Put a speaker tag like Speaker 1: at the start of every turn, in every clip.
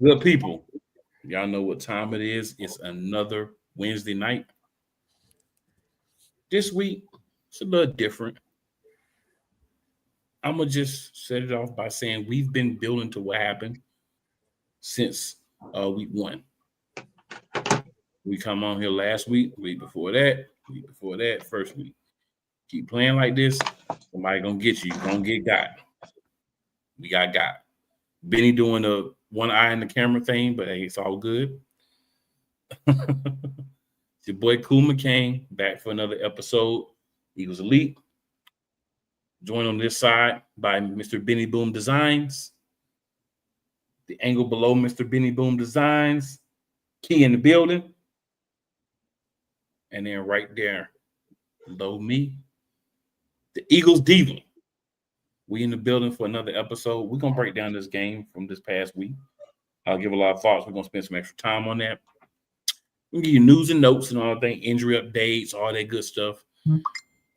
Speaker 1: Good people, y'all know what time it is. It's another Wednesday night. This week, it's a little different. I'm gonna just set it off by saying we've been building to what happened since week one. We come on here last week before that, first week. Keep playing like this, somebody gonna get you. You're gonna get got. We got. Benny doing the one eye in the camera thing, but hey, it's all good. It's your boy Cool McCain back for another episode. Eagles Elite. Joined on this side by Mr. Benny Boom Designs. The angle below Mr. Benny Boom Designs. Key in the building. And then right there, below me, the Eagles Diva. We in the building for another episode. We're going to break down this game from this past week. I'll give a lot of thoughts. We're going to spend some extra time on that. We'll give you news and notes and all that, injury updates, all that good stuff.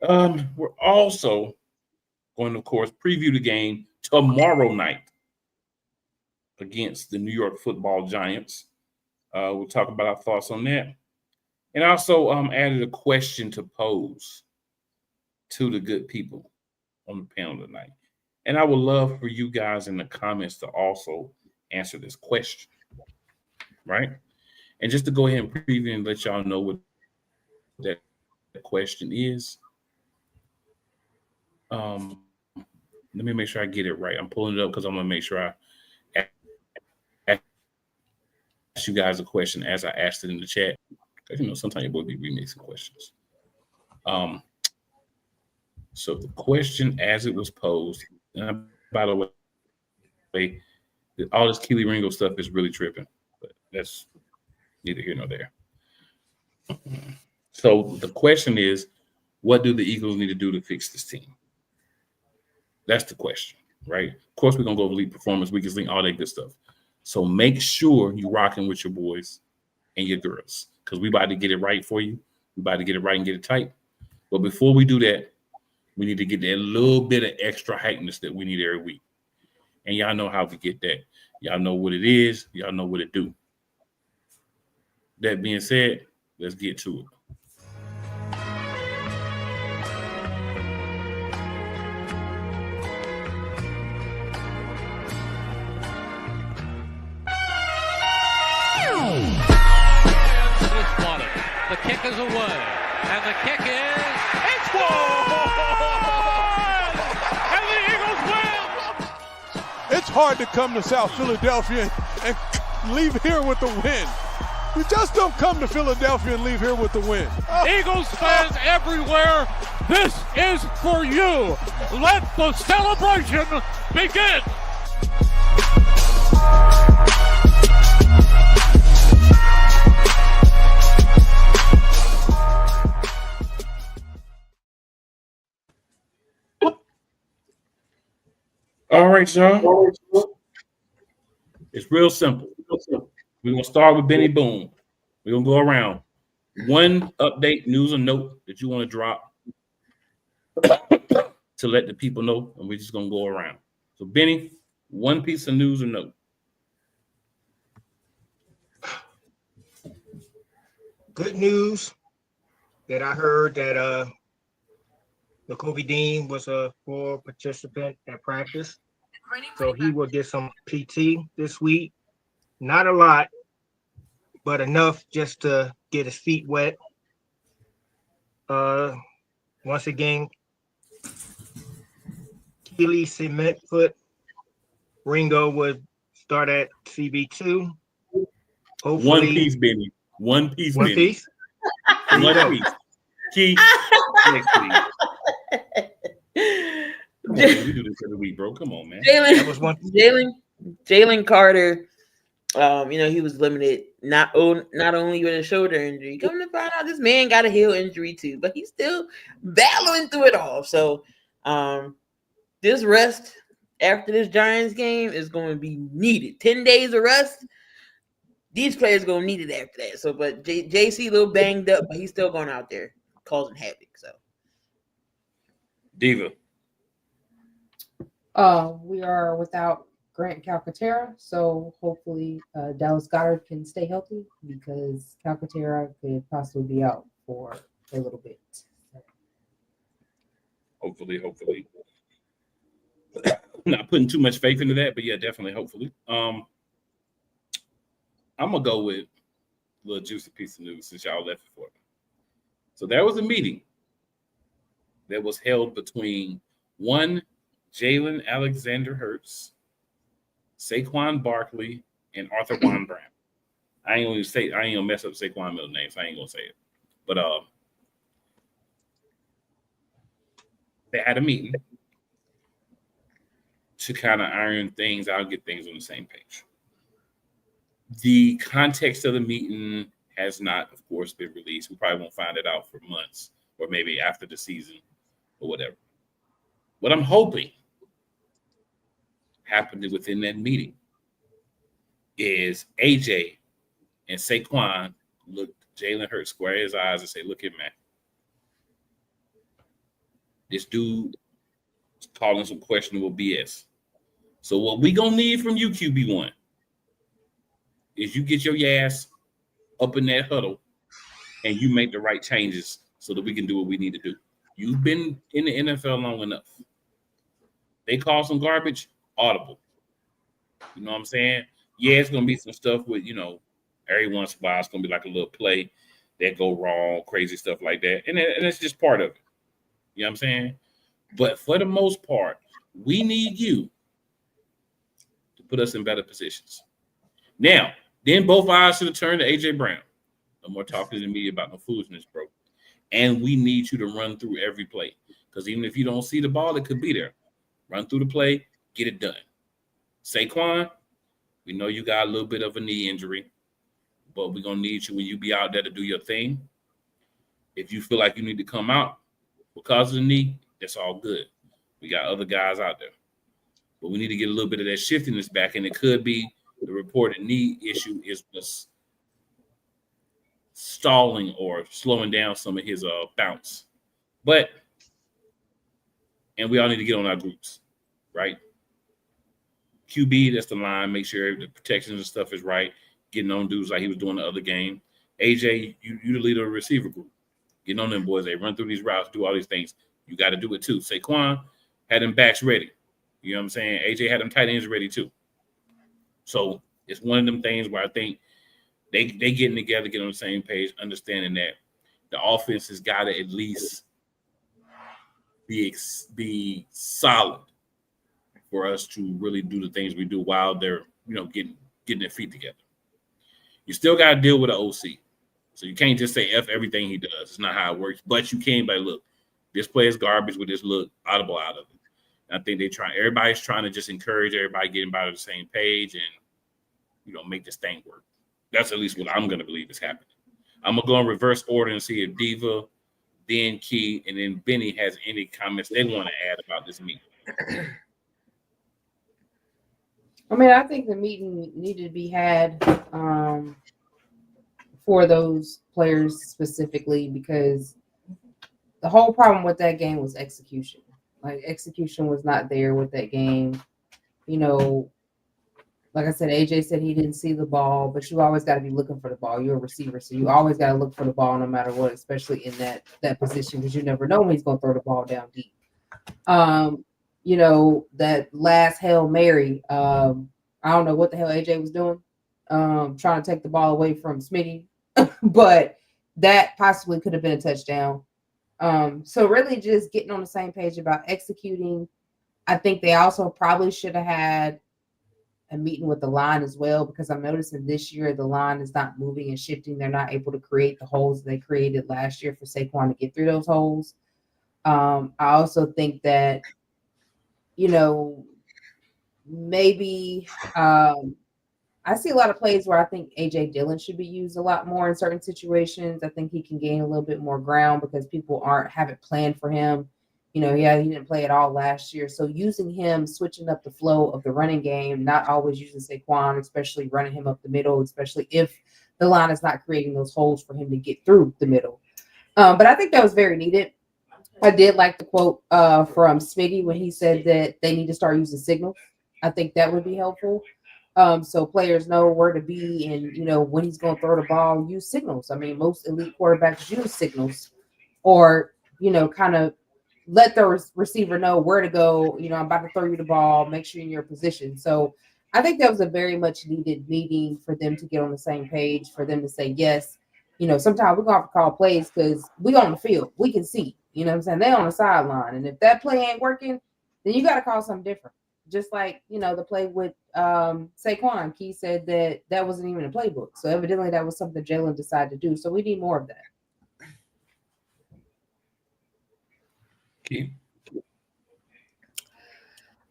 Speaker 1: We're also going to, of course, preview the game tomorrow night against the New York Football Giants. We'll talk about our thoughts on that. And also added a question to pose to the good people on the panel tonight. And I would love for you guys in the comments to also answer this question, right? And just to go ahead and preview and let y'all know what that question is. Let me make sure I get it right. I'm pulling it up because I'm going to make sure I ask you guys a question as I asked it in the chat. Because, sometimes your boy be remixing questions. So the question as it was posed, and by the way, all this Keely Ringo stuff is really tripping, but that's neither here nor there. So the question is, what do the Eagles need to do to fix this team? That's the question, right? Of course, we're going to go over Elite Performance, Weakest Link, all that good stuff. So make sure you're rocking with your boys and your girls because we about to get it right for you. We about to get it right and get it tight. But before we do that, we need to get that little bit of extra hypeness that we need every week. And y'all know how we get that. Y'all know what it is. Y'all know what it do. That being said, let's get to it.
Speaker 2: The kick is away, and the kick is, it's gone! And the Eagles win!
Speaker 3: It's hard to come to South Philadelphia and leave here with the win. You just don't come to Philadelphia and leave here with the win.
Speaker 2: Eagles fans everywhere, this is for you. Let the celebration begin!
Speaker 1: All right, y'all. It's real simple. We're going to start with Benny Boom. We're going to go around. One update, news, or note that you want to drop to let the people know, and we're just going to go around. So, Benny, one piece of news or note.
Speaker 4: Good news that I heard that Kobe Dean was a full participant at practice. So he will get some PT this week. Not a lot, but enough just to get his feet wet. Once again, Keely Cement Foot Ringo would start at CB2. Hopefully,
Speaker 1: One piece, Benny. One piece,
Speaker 4: One
Speaker 1: Benny.
Speaker 4: piece?
Speaker 1: One piece. Key, next please. Come on, man. We do this every week, bro. Come on, man.
Speaker 4: That was one.
Speaker 5: Jalen Carter. He was limited not only with a shoulder injury. Come to find out, this man got a heel injury too, but he's still battling through it all. So, this rest after this Giants game is going to be needed. 10 days of rest. These players going to need it after that. So, but JC a little banged up, but he's still going out there causing havoc. So,
Speaker 1: Diva.
Speaker 6: We are without Grant Calcaterra. So hopefully Dallas Goedert can stay healthy because Calcaterra could possibly be out for a little bit.
Speaker 1: Hopefully. Not putting too much faith into that, but yeah, definitely. Hopefully. I'm gonna go with a little juicy piece of news since y'all left it for me. So there was a meeting that was held between one Jalen Alexander Hurts, Saquon Barkley, and Arthur Von Brown. I ain't gonna mess up Saquon's middle name, so I ain't gonna say it. But they had a meeting to kind of iron things out, get things on the same page. The context of the meeting has not, of course, been released. We probably won't find it out for months or maybe after the season or whatever. What I'm hoping happened within that meeting is AJ and Saquon looked Jalen Hurts square in his eyes and say, look here, man. This dude is calling some questionable BS. So what we gonna need from you, QB1, is you get your ass up in that huddle and you make the right changes so that we can do what we need to do. You've been in the NFL long enough. They call some garbage, audible. You know what I'm saying? Yeah, it's gonna be some stuff with, every once in a while it's gonna be like a little play that go wrong, crazy stuff like that. And it's just part of it. You know what I'm saying? But for the most part, we need you to put us in better positions. Now, then both eyes should have turned to A.J. Brown. No more talking to me about no foolishness, bro. And we need you to run through every play. Because even if you don't see the ball, it could be there. Run through the play, get it done. Saquon, we know you got a little bit of a knee injury, but we're going to need you when you be out there to do your thing. If you feel like you need to come out because of the knee, that's all good. We got other guys out there. But we need to get a little bit of that shiftiness back, and it could be the reported knee issue is just stalling or slowing down some of his bounce. And we all need to get on our groups, right? QB, that's the line. Make sure the protections and stuff is right. Getting on dudes like he was doing the other game. AJ, you the leader of the receiver group. Getting on them boys. They run through these routes, do all these things. You got to do it too. Saquon had them backs ready. You know what I'm saying? AJ had them tight ends ready too. So it's one of them things where I think they getting together, get on the same page, understanding that the offense has got to at least be solid for us to really do the things we do while they're, getting their feet together. You still got to deal with an OC. So you can't just say F everything he does. It's not how it works. But you can by look, this play is garbage with this look, audible out of it. And I think everybody's trying to just encourage everybody getting by the same page and, make this thing work. That's at least what I'm going to believe is happening. I'm going to go in reverse order and see if Diva, then Key, and then Benny has any comments they want to add about this meeting.
Speaker 6: I think the meeting needed to be had for those players specifically because the whole problem with that game was execution. Like, execution was not there with that game. Like I said, AJ said he didn't see the ball, but you always got to be looking for the ball. You're a receiver, so you always got to look for the ball no matter what, especially in that position because you never know when he's going to throw the ball down deep. That last Hail Mary, I don't know what the hell AJ was doing, trying to take the ball away from Smitty, but that possibly could have been a touchdown. So really just getting on the same page about executing. I think they also probably should have had a meeting with the line as well, because I'm noticing this year the line is not moving and shifting. They're not able to create the holes they created last year for Saquon to get through those holes. I also think that, maybe I see a lot of plays where I think A.J. Dillon should be used a lot more in certain situations. I think he can gain a little bit more ground because people haven't planned for him. He didn't play at all last year. So using him, switching up the flow of the running game, not always using Saquon, especially running him up the middle, especially if the line is not creating those holes for him to get through the middle. But I think that was very needed. I did like the quote from Smitty when he said that they need to start using signals. I think that would be helpful. So players know where to be and when he's going to throw the ball. Use signals. I mean, most elite quarterbacks use signals, or kind of let the receiver know where to go. I'm about to throw you the ball. Make sure you're in your position. So I think that was a very much needed meeting for them to get on the same page, for them to say yes. Sometimes we're going to have to call plays because we on the field. We can see. You know what I'm saying? They're on the sideline. And if that play ain't working, then you got to call something different. Just like, the play with Saquon. Key said that wasn't even a playbook. So evidently that was something Jalen decided to do. So we need more of that.
Speaker 1: Key.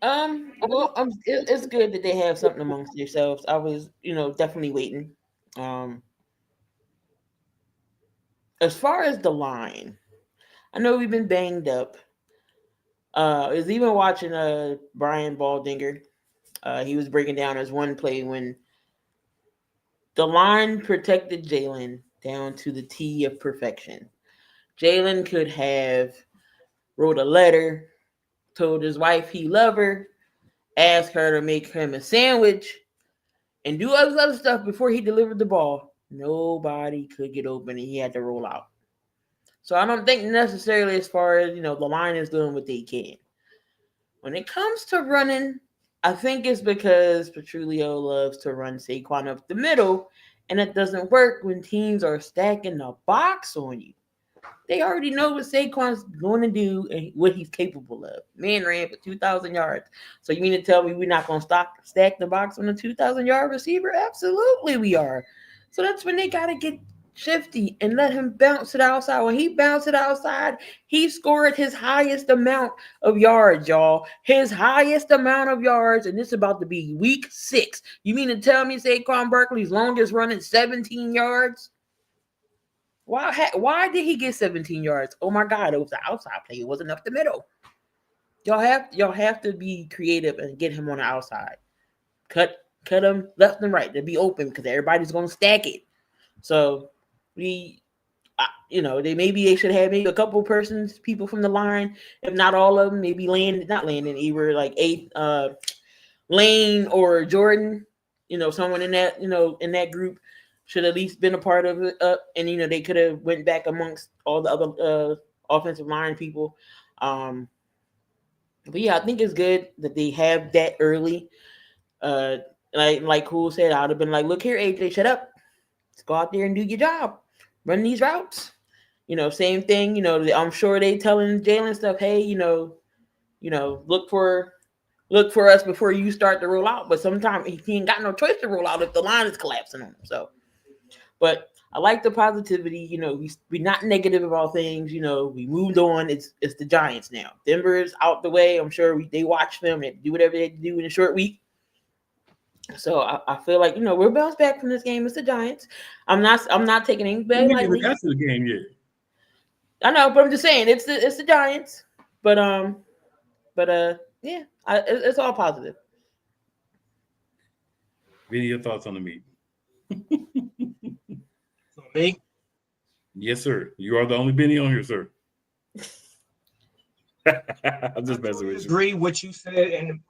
Speaker 5: Well, it's good that they have something amongst themselves. I was, definitely waiting. As far as the line, I know we've been banged up. I was even watching Brian Baldinger. He was breaking down his one play when the line protected Jalen down to the T of perfection. Jalen could have wrote a letter, told his wife he loved her, asked her to make him a sandwich, and do all this other stuff before he delivered the ball. Nobody could get open, and he had to roll out. So I don't think necessarily as far as, the line is doing what they can. When it comes to running, I think it's because Petrulio loves to run Saquon up the middle, and it doesn't work when teams are stacking the box on you. They already know what Saquon's going to do and what he's capable of. Man ran for 2,000 yards. So you mean to tell me we're not going to stack the box on a 2,000-yard receiver? Absolutely we are. So that's when they got to get shifty and let him bounce it outside. When he bounced it outside, he scored his highest amount of yards, y'all. His highest amount of yards, and this is about to be week 6. You mean to tell me Saquon Barkley's longest run is 17 yards? Why did he get 17 yards? Oh my God, it was the outside play. It wasn't up the middle. Y'all have to be creative and get him on the outside. Cut him left and right to be open because everybody's gonna stack it. So they should have maybe a couple people from the line, if not all of them, maybe not Landon, either like Lane or Jordan, someone in that group should at least been a part of it. And they could have went back amongst all the other offensive line people. But yeah, I think it's good that they have that early. Like Cool said, I would have been like, look here, AJ, shut up. Let's go out there and do your job. Run these routes. Same thing. I'm sure they telling Jalen stuff. Hey, look for us before you start to roll out. But sometimes he ain't got no choice to roll out if the line is collapsing on him. So, but I like the positivity. We're not negative about things. We moved on. It's the Giants now. Denver is out the way. I'm sure they watch them and do whatever they do in a short week. So I feel like we're bounced back from this game. It's the Giants. I'm not taking anything back lightly.
Speaker 1: That's the game yet.
Speaker 5: I know, but I'm just saying it's the Giants. But yeah, it's all positive.
Speaker 1: Vinny, your thoughts on the meeting?
Speaker 4: So me?
Speaker 1: Yes, sir. You are the only Benny on here, sir. I'm just messing with you.
Speaker 4: Agree what you said and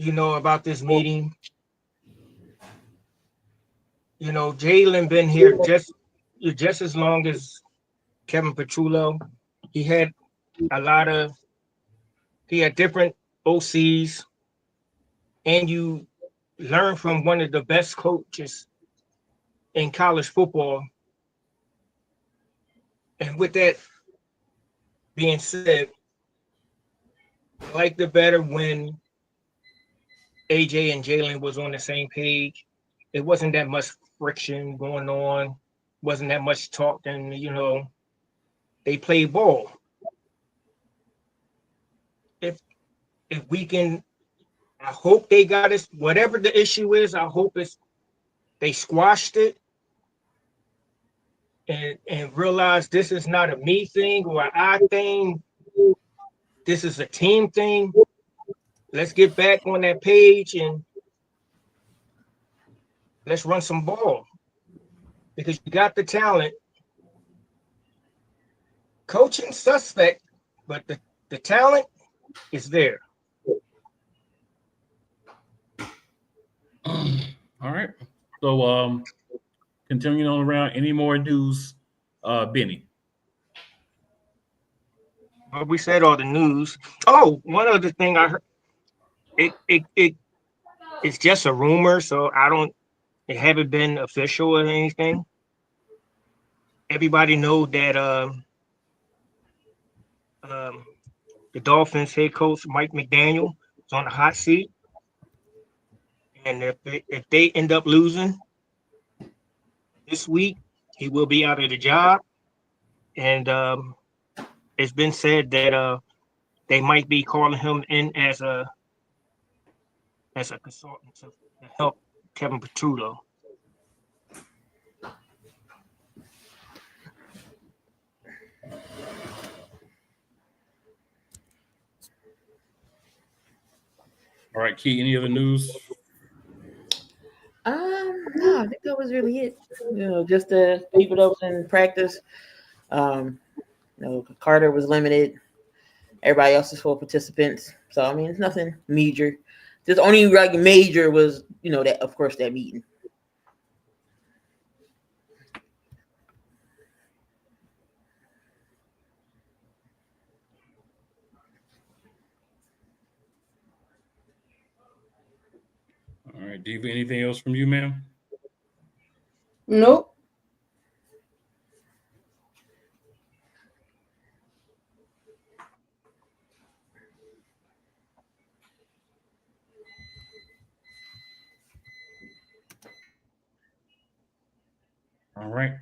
Speaker 4: about this meeting. Jalen been here just as long as Kevin Petrullo. He had different OCs, and you learn from one of the best coaches in college football. And with that being said, I liked it better when AJ and Jalen was on the same page. It wasn't that much friction going on. Wasn't that much talk. And, they played ball. If we can, I hope they got it. Whatever the issue is, I hope they squashed it and realized this is not a me thing or an I thing. This is a team thing. Let's get back on that page and let's run some ball because you got the talent. Coaching suspect, but the talent is there.
Speaker 1: All right. So continuing on around, any more news, Benny?
Speaker 4: Well, we said all the news. Oh, one other thing I heard. It's just a rumor, so it haven't been official or anything. Everybody know that the Dolphins head coach Mike McDaniel is on the hot seat, and if they end up losing this week, he will be out of the job. And it's been said that they might be calling him in as a consultant to help Kevin Petrulo.
Speaker 1: All right, Key, any other news?
Speaker 5: No, I think that was really it. Just the people that was in practice. Carter was limited. Everybody else is full participants. So I mean, it's nothing major. Just only like major was, that of course that meeting.
Speaker 1: All right, Diva, anything else from you, ma'am?
Speaker 6: Nope.
Speaker 1: All right.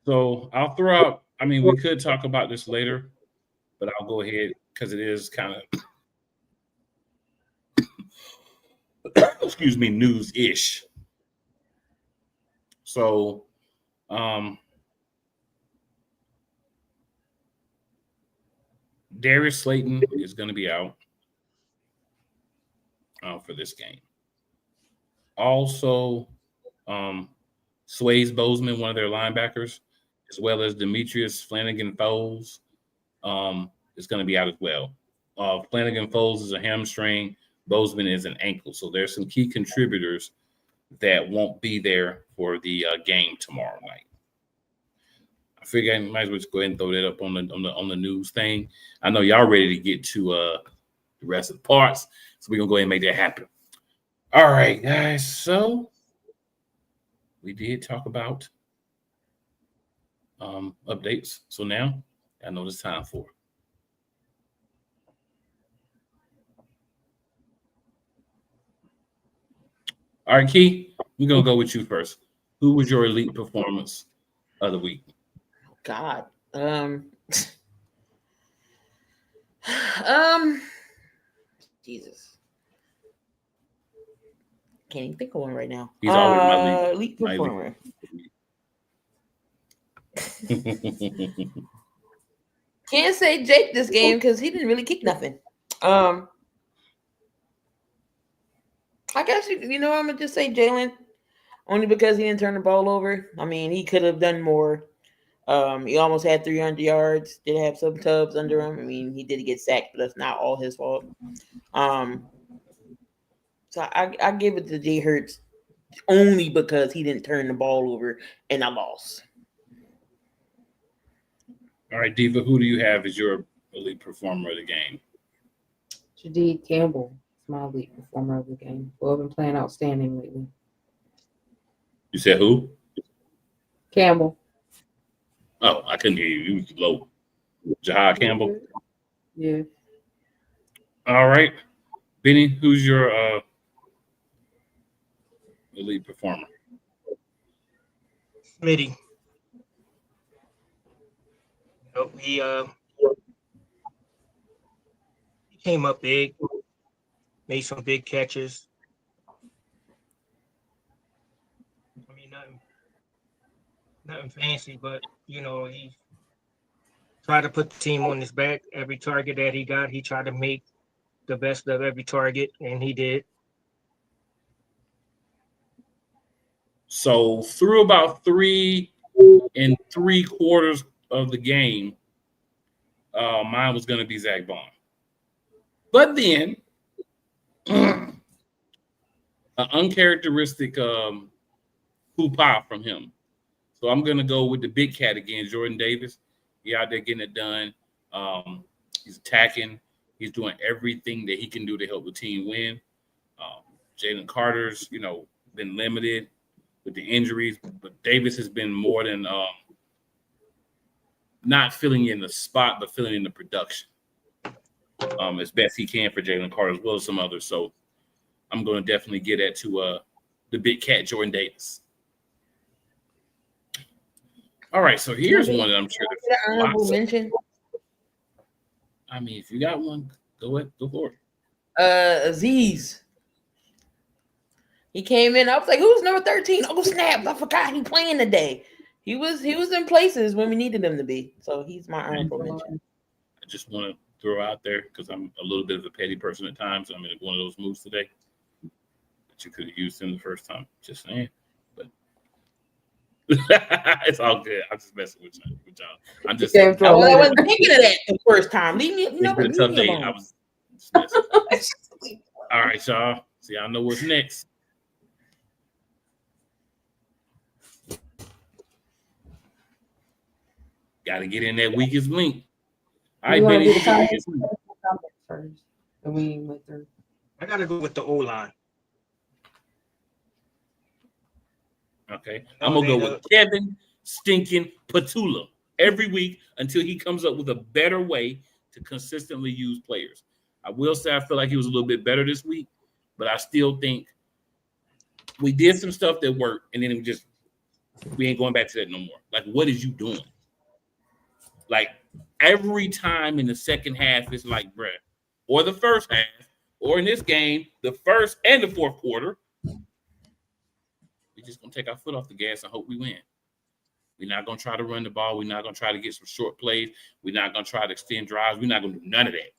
Speaker 1: So I'll throw out, we could talk about this later, but I'll go ahead because it is kind of, excuse me, news-ish. So, Darius Slayton is going to be out for this game. Also, Swayze Bozeman, one of their linebackers, as well as Demetrius Flanagan-Foles, is going to be out as well. Flanagan-Foles is a hamstring. Bozeman is an ankle. So there's some key contributors that won't be there for the game tomorrow night. I figure I might as well just go ahead and throw that up on the news thing. I know y'all ready to get to the rest of the parts, so we're gonna go ahead and make that happen. All right, guys. So we did talk about updates. So now I know it's time for it. All right, Key, we're gonna go with you first. Who was your elite performance of the week?
Speaker 5: God. Jesus. Can't even think of one right now.
Speaker 1: He's always my
Speaker 5: elite performer. Can't say Jake this game because he didn't really kick nothing. I guess I'm gonna just say Jalen, only because he didn't turn the ball over. I mean, he could have done more. He almost had 300 yards. Did have some tubs under him. I mean, he did get sacked, but that's not all his fault. So I give it to Jay Hurts only because he didn't turn the ball over and I lost.
Speaker 1: All right, Diva, who do you have as your elite performer of the game?
Speaker 6: Shadeed Campbell is my elite performer of the game. Well, I've been playing outstanding lately.
Speaker 1: You said who?
Speaker 6: Campbell.
Speaker 1: Oh, I couldn't hear you. You was low. Jahad Campbell.
Speaker 6: Yeah.
Speaker 1: All right. Benny, who's your elite performer?
Speaker 4: Smitty. He came up big, made some big catches. I mean, nothing fancy, but he tried to put the team on his back. Every target that he got, he tried to make the best of every target, and he did.
Speaker 1: So through about 3 3/4 of the game, mine was going to be Zach Bond. But then uncharacteristic hoopah from him. So I'm gonna go with the big cat again, Jordan Davis. He out there getting it done. He's attacking. He's doing everything that he can do to help the team win. Jalen Carter's, been limited with the injuries, but Davis has been more than not filling in the spot, but filling in the production as best he can for Jalen Carter as well as some others. So I'm going to definitely get that to the big cat, Jordan Davis. All right, so here's one that I'm sure there's
Speaker 5: honorable mention.
Speaker 1: I mean, if you got one, go ahead, go for it.
Speaker 5: Aziz. He came in. I was like, "Who's number 13?" Oh snap! I forgot he playing today. He was in places when we needed him to be. So he's my honorable mention.
Speaker 1: I just want to throw out there because I'm a little bit of a petty person at times. I'm in one of those moves today. But you could have used him the first time. Just saying. But it's all good. I'm just messing with y'all. I'm just.
Speaker 5: I wasn't thinking of that the first time. Leave me.
Speaker 1: It's been a tough day. I was. All right, y'all. So y'all know what's next. Got to get in that weakest link. All right, Benny.
Speaker 6: First, and we went through.
Speaker 4: I gotta go with the O-line.
Speaker 1: Okay, I'm gonna go with Kevin Stinking Petula every week until he comes up with a better way to consistently use players. I will say I feel like he was a little bit better this week, but I still think we did some stuff that worked, and then we ain't going back to that no more. Like, what is you doing? Like, every time in the second half, it's like, bruh, or the first half, or in this game, the first and the fourth quarter, we're just going to take our foot off the gas and hope we win. We're not going to try to run the ball. We're not going to try to get some short plays. We're not going to try to extend drives. We're not going to do none of that.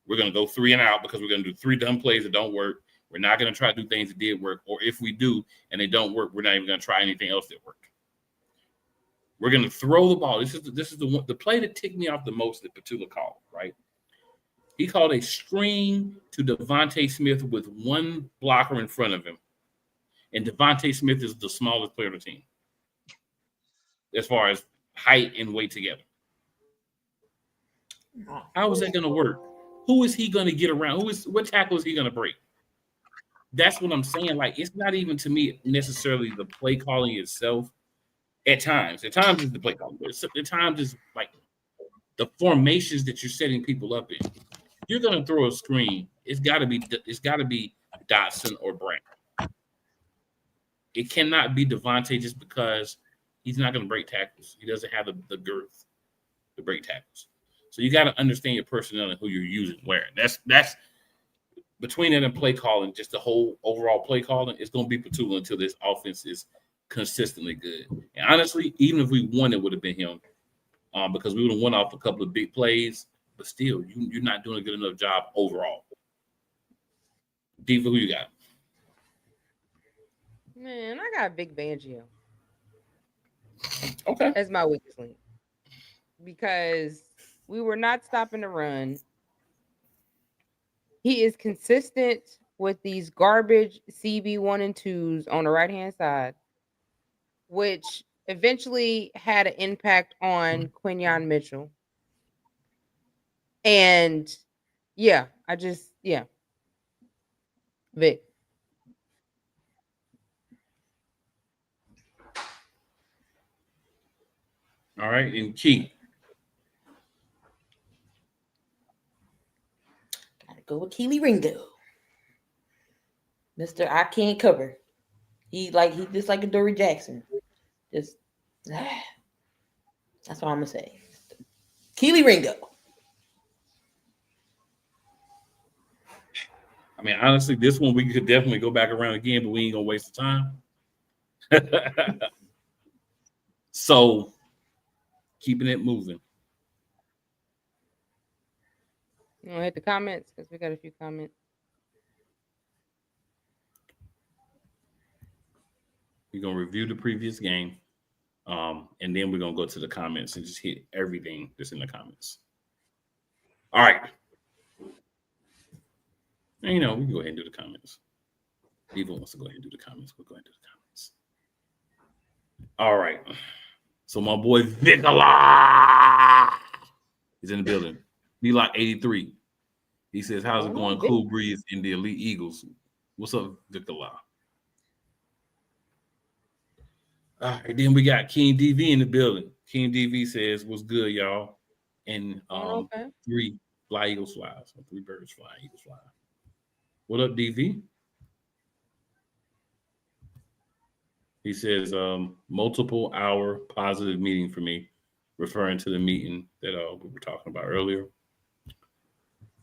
Speaker 1: We're going to go 3 and out because we're going to do 3 dumb plays that don't work. We're not going to try to do things that did work. Or if we do and they don't work, we're not even going to try anything else that worked. We're going to throw the ball. This is the play that ticked me off the most that Petula called, right? He called a screen to Devontae Smith with one blocker in front of him. And Devontae Smith is the smallest player on the team as far as height and weight together. How is that going to work? Who is he going to get around? What tackle is he going to break? That's what I'm saying. Like, it's not even to me necessarily the play calling itself. At times it's the play calling. At times it's like the formations that you're setting people up in. You're going to throw a screen. It's got to be Dotson or Brown. It cannot be Devontae just because he's not going to break tackles. He doesn't have the girth to break tackles. So you got to understand your personnel and who you're using where. That's between it and play calling, just the whole overall play calling, it's going to be Petula until this offense is consistently good. And honestly, even if we won, it would have been him because we would have won off a couple of big plays. But still, you're not doing a good enough job overall. Diva, who you got?
Speaker 7: Man, I got Vic Fangio.
Speaker 1: Okay.
Speaker 7: As my weakest link. Because we were not stopping the run. He is consistent with these garbage CB1 and 2s on the right-hand side, which eventually had an impact on Quinyon Mitchell. And Vic.
Speaker 1: All right, and Key.
Speaker 5: Gotta go with Keely Ringo. Mr. I can't cover. He just like a Dory Jackson. Just that's what I'm gonna say. Keely Ringo.
Speaker 1: I mean, honestly, this one we could definitely go back around again, but we ain't gonna waste the time. So, keeping it moving.
Speaker 7: You want to hit the comments? Because we got a few comments.
Speaker 1: We're going to review the previous game, and then we're going to go to the comments and just hit everything that's in the comments. All right. And, we can go ahead and do the comments. Eva wants to go ahead and do the comments. We'll go ahead and do the comments. All right. So my boy Nicola is in the building. Block 83. He says, "How's it going? Cool breeze in the Elite Eagles." What's up, Nicola? All right, then we got King DV in the building. King DV says, "What's good, y'all?" And 3 fly Eagles fly. So 3 birds fly, Eagles fly. What up, DV? He says, multiple hour positive meeting for me, referring to the meeting that we were talking about earlier.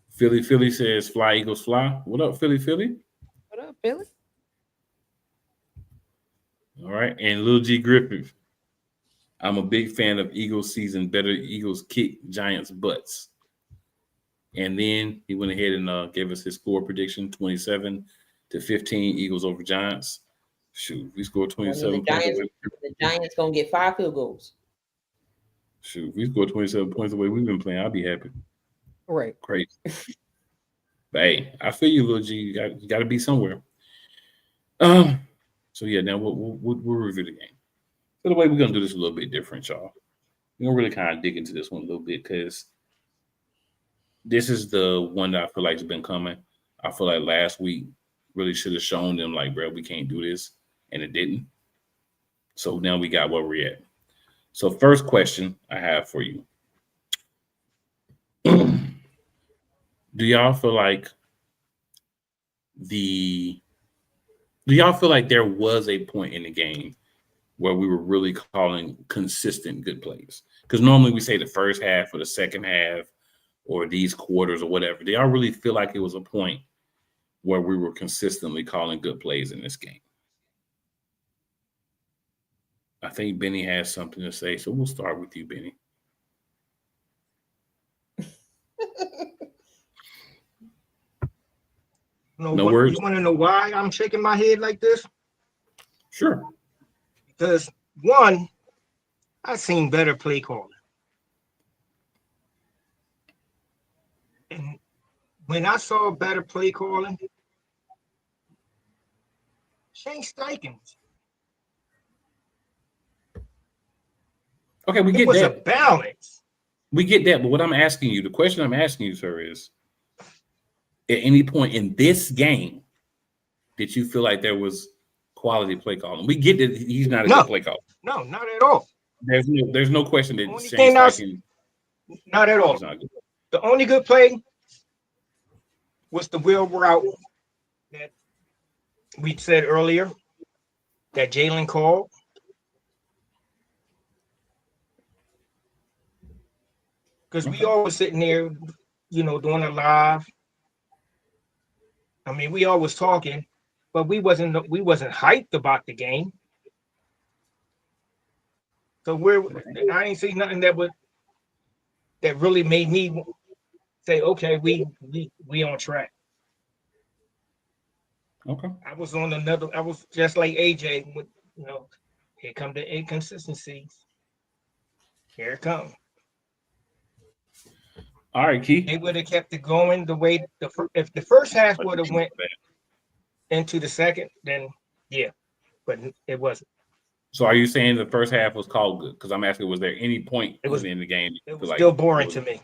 Speaker 1: Philly says, "Fly Eagles fly." What up, Philly?
Speaker 7: What up, Philly?
Speaker 1: All right. And Lil G Griffith, "I'm a big fan of Eagles season. Better Eagles kick Giants' butts." And then he went ahead and gave us his score prediction, 27-15, Eagles over Giants. Shoot, we scored 27 points away.
Speaker 5: The Giants going to get 5 field goals.
Speaker 1: Shoot, we scored 27 points away. We've been playing. I'll be happy.
Speaker 7: Right.
Speaker 1: Great. But hey, I feel you, Lil G. You got to be somewhere. So yeah, now we'll review the game. So the way we're gonna do this a little bit different, y'all. We're gonna really kind of dig into this one a little bit because this is the one that I feel like has been coming. I feel like last week really should have shown them, like, bro, we can't do this, and it didn't. So now we got where we're at. So first question I have for you. Do y'all feel like there was a point in the game where we were really calling consistent good plays? Because normally we say the first half or the second half or these quarters or whatever. Do y'all really feel like it was a point where we were consistently calling good plays in this game? I think Benny has something to say, so we'll start with you, Benny.
Speaker 4: No words. You want to know why I'm shaking my head like this?
Speaker 1: Sure.
Speaker 4: Because one, I've seen better play calling. And when I saw better play calling, Shane Steichen.
Speaker 1: Okay, we get that.
Speaker 4: It was a balance.
Speaker 1: We get that, but what I'm asking you, the question I'm asking you, sir, is at any point in this game, did you feel like there was quality play calling? We get that he's not a good play caller.
Speaker 4: No, not at all.
Speaker 1: There's no question that
Speaker 4: Shane Steichen, not at all. The only good play was the wheel route that we said earlier that Jalen called. Because we always sitting there, doing a live. I mean, we always talking, but we wasn't hyped about the game. So I ain't see nothing that really made me say, okay, we on track.
Speaker 1: Okay.
Speaker 4: I was just like AJ with, here come the inconsistencies. Here it comes.
Speaker 1: All right, Key.
Speaker 4: They would have kept it going the way if the first half would have went into the second, then yeah, but it wasn't.
Speaker 1: So are you saying the first half was called good? Because I'm asking, was there any point in the game?
Speaker 4: It was still boring to me.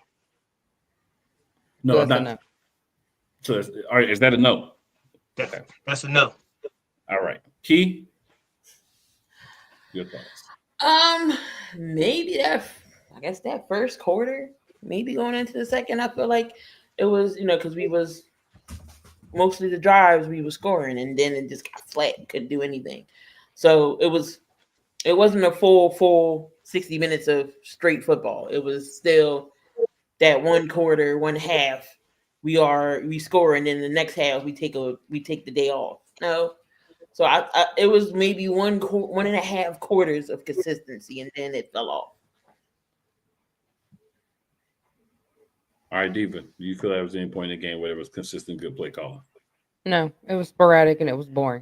Speaker 1: No, not. So is that a no?
Speaker 4: That's a no.
Speaker 1: All right, Key. Your thoughts?
Speaker 5: Maybe I guess that first quarter. Maybe going into the second, I feel like it was, because we was mostly the drives we were scoring, and then it just got flat, couldn't do anything. So it wasn't a full 60 minutes of straight football. It was still that one quarter, one half. We score, and then the next half we take the day off. No, so it was maybe 1.5 quarters of consistency, and then it fell off.
Speaker 1: All right, Diva, do you feel there was any point in the game where there was consistent good play calling?
Speaker 7: No, it was sporadic and it was boring.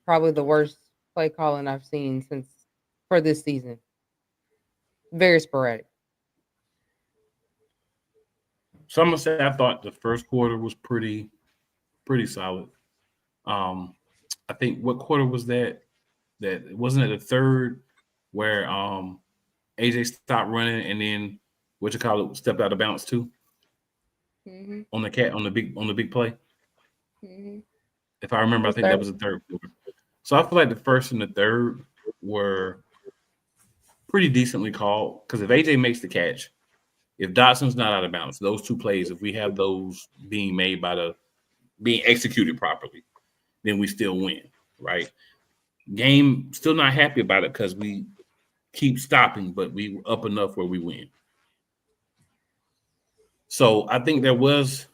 Speaker 7: Probably the worst play calling I've seen for this season. Very sporadic.
Speaker 1: So I'm gonna say I thought the first quarter was pretty solid. I think what quarter was that? That wasn't it the third where AJ stopped running and then what you call it stepped out of bounds too
Speaker 7: Mm-hmm.
Speaker 1: on the big play.
Speaker 7: Mm-hmm.
Speaker 1: If I remember, I think that was the third quarter. So I feel like the first and the third were pretty decently called because if AJ makes the catch, if Dotson's not out of bounds, those two plays, if we have those being made being executed properly, then we still win, right? Game still not happy about it because we keep stopping, but we were up enough where we win. So I think there was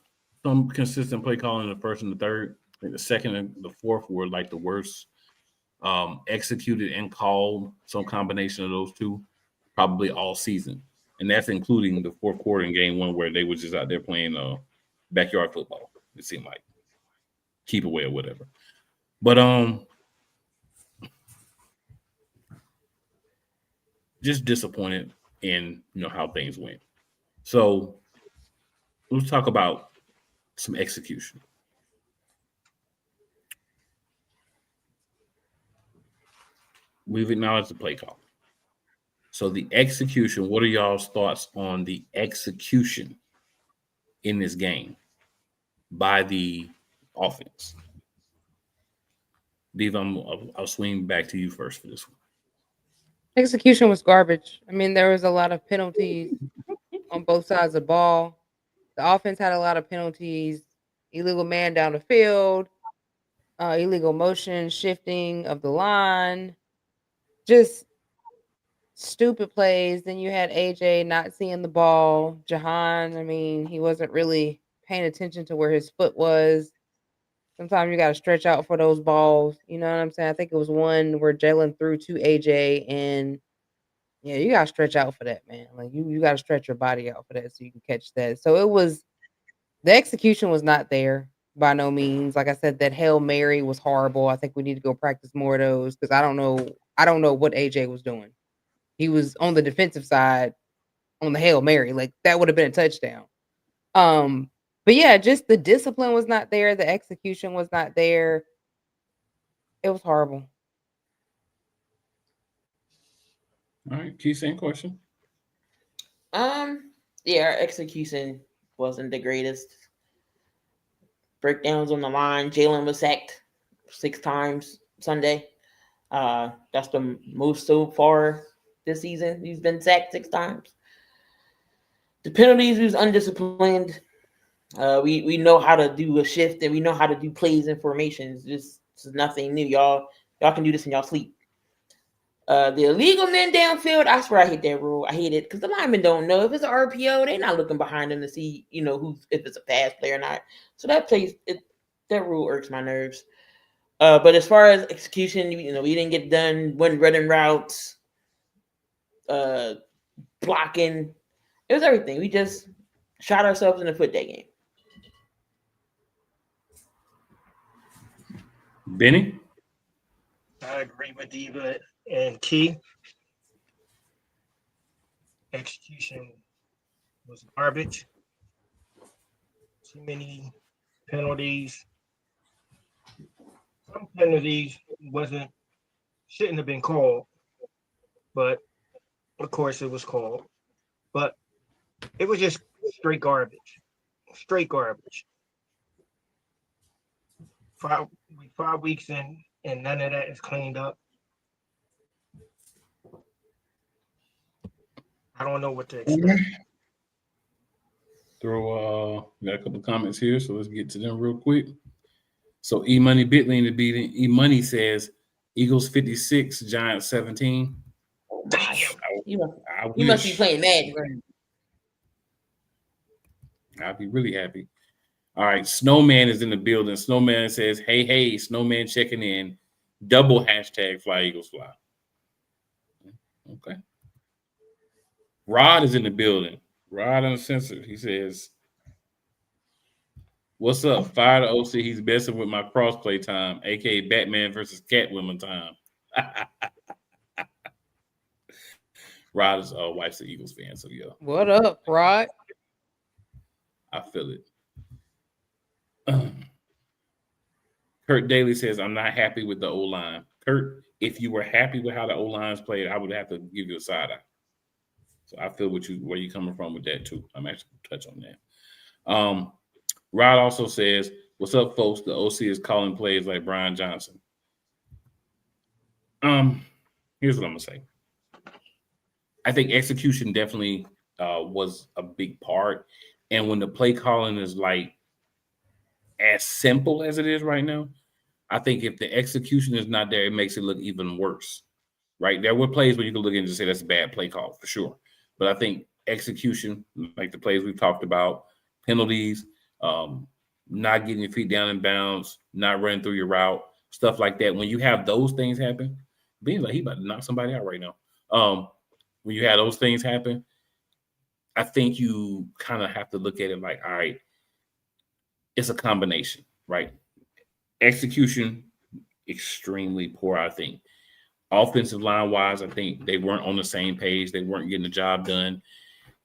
Speaker 1: some consistent play calling in the first and the third. I think the second and the fourth were like the worst executed and called, some combination of those two, probably all season. And that's including the fourth quarter in game one where they were just out there playing backyard football, it seemed like. Keep away or whatever. But just disappointed in how things went. So let's talk about some execution. We've acknowledged the play call. So the execution, what are y'all's thoughts on the execution in this game by the offense? Diva, I'll swing back to you first for this one.
Speaker 7: Execution was garbage. I mean, there was a lot of penalties on both sides of the ball. The offense had a lot of penalties, illegal man down the field, illegal motion shifting of the line, just stupid plays. Then you had AJ not seeing the ball. Jahan, I mean, he wasn't really paying attention to where his foot was. Sometimes you got to stretch out for those balls. You know what I'm saying? I think it was one where Jalen threw to AJ, and yeah, you got to stretch out for that, man. Like you got to stretch your body out for that so you can catch that. So the execution was not there by no means. Like I said, that Hail Mary was horrible. I think we need to go practice more of those because I don't know what AJ was doing. He was on the defensive side on the Hail Mary. Like that would have been a touchdown. But yeah, just the discipline was not there. The execution was not there. It was horrible.
Speaker 1: All right, Keith, same question.
Speaker 5: Yeah, our execution wasn't the greatest. Breakdowns on the line. Jalen was sacked 6 times Sunday. That's the most so far this season. He's been sacked 6 times. The penalties, he was undisciplined. We know how to do a shift and we know how to do plays and formations. This is nothing new. Y'all can do this in y'all sleep. The illegal men downfield, I swear I hate that rule. I hate it because the linemen don't know if it's an RPO. They're not looking behind them to see, if it's a pass play or not. So that rule irks my nerves. But as far as execution, we didn't get done. Wasn't running routes, blocking. It was everything. We just shot ourselves in the foot that game.
Speaker 1: Benny?
Speaker 4: I agree with Diva and Key. Execution was garbage. Too many penalties. Some penalties shouldn't have been called, but of course it was called. But it was just straight garbage. Straight garbage. 5 weeks in, and none of that is cleaned up. I don't know what to expect.
Speaker 1: We got a couple comments here, so let's get to them real quick. So E-Money Bitley in the beating. E-Money says Eagles 56, Giants 17.
Speaker 5: Damn. You must be playing Madden.
Speaker 1: I'd be really happy. All right, Snowman is in the building. Snowman says, hey, Snowman checking in. Double hashtag Fly Eagles Fly. Okay. Rod is in the building. Rod Uncensored. He says, what's up? Fire the OC. He's messing with my crossplay time, a.k.a. Batman versus Catwoman time. Rod's wife's an Eagles fan, so yeah.
Speaker 7: What up, Rod?
Speaker 1: I feel it. Kurt Daly says, I'm not happy with the O-line. Kurt, if you were happy with how the O-line's played, I would have to give you a side eye. So I feel where you're coming from with that too. I'm actually going to touch on that. Rod also says, what's up, folks? The OC is calling plays like Brian Johnson. Here's what I'm going to say. I think execution definitely was a big part. And when the play calling is like as simple as it is right now, I think if the execution is not there, it makes it look even worse, right? There were plays where you can look at and just say that's a bad play call for sure. But I think execution, like the plays we've talked about, penalties, not getting your feet down in bounds, not running through your route, stuff like that. When you have those things happen, being like he about to knock somebody out right now. When you have those things happen, I think you kind of have to look at it like, all right, it's a combination, right? Execution, extremely poor, I think. Offensive line-wise, I think they weren't on the same page. They weren't getting the job done.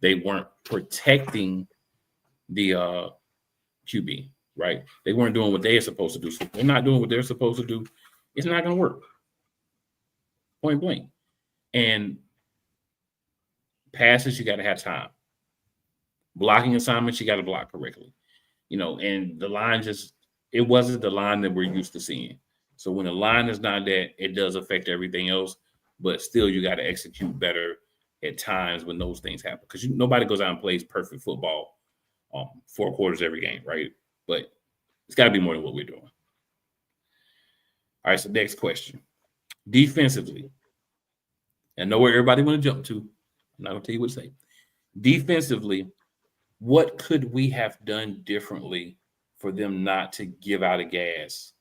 Speaker 1: They weren't protecting the QB, right? They weren't doing what they're supposed to do. So if they're not doing what they're supposed to do, it's not going to work. Point blank. And passes, you got to have time. Blocking assignments, you got to block correctly. And the line it wasn't the line that we're used to seeing. So when the line is not there, it does affect everything else. But still, you got to execute better at times when those things happen. Because nobody goes out and plays perfect football 4 quarters every game, right? But it's got to be more than what we're doing. All right, so next question. Defensively, I know where everybody want to jump to. I'm not going to tell you what to say. Defensively, what could we have done differently for them not to give out a gas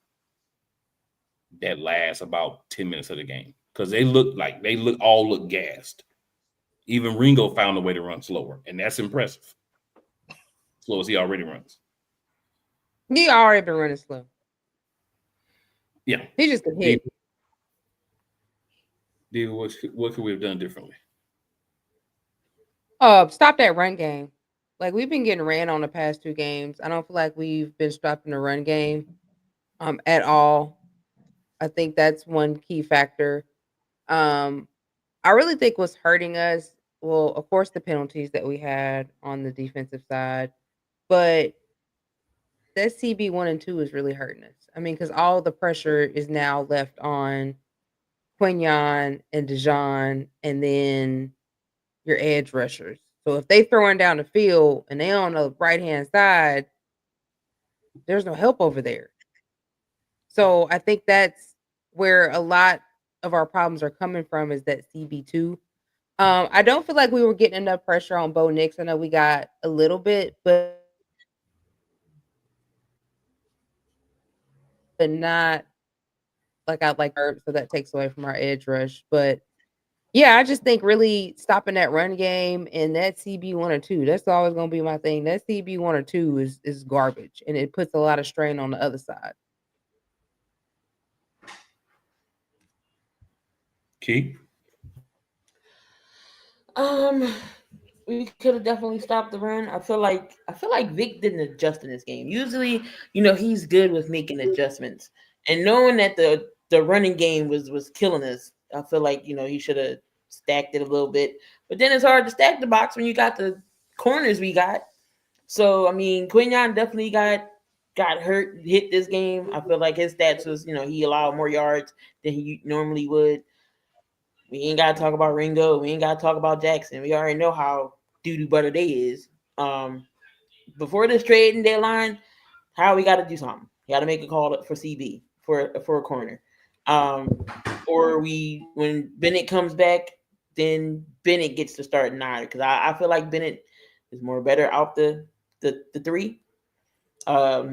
Speaker 1: that lasts about 10 minutes of the game? Because they all look gassed. Even Ringo found a way to run slower, and that's impressive. Slow as he already runs.
Speaker 7: He already been running slow.
Speaker 1: Yeah.
Speaker 7: He just a hit.
Speaker 1: David, what could we have done differently?
Speaker 7: Stop that run game. Like, we've been getting ran on the past 2 games. I don't feel like we've been stopping the run game at all. I think that's one key factor. I really think what's hurting us, well, of course, the penalties that we had on the defensive side, but that CB 1 and 2 is really hurting us. I mean, because all the pressure is now left on Quinyon and Dijon, and then your edge rushers. So if they throwing down the field and they on the right-hand side, there's no help over there. So I think that's where a lot of our problems are coming from, is that CB2. I don't feel like we were getting enough pressure on Bo Nix. I know we got a little bit, but not like I'd like her, so that takes away from our edge rush. But yeah, I just think really stopping that run game and that CB 1 or 2, that's always going to be my thing. That CB 1 or 2 is garbage, and it puts a lot of strain on the other side.
Speaker 1: Key?
Speaker 5: We could have definitely stopped the run. I feel like Vic didn't adjust in this game. Usually, he's good with making adjustments. And knowing that the running game was killing us, I feel like, he should have stacked it a little bit. But then it's hard to stack the box when you got the corners we got. So, I mean, Quinyon definitely got hit this game. I feel like his stats was, he allowed more yards than he normally would. We ain't got to talk about Ringo. We ain't got to talk about Jackson. We already know how doo-doo butter they is. Before this trading deadline, how we got to do something. We got to make a call for CB for a corner. Or when Bennett comes back, then Bennett gets to start 9, because I feel like Bennett is more better out the 3.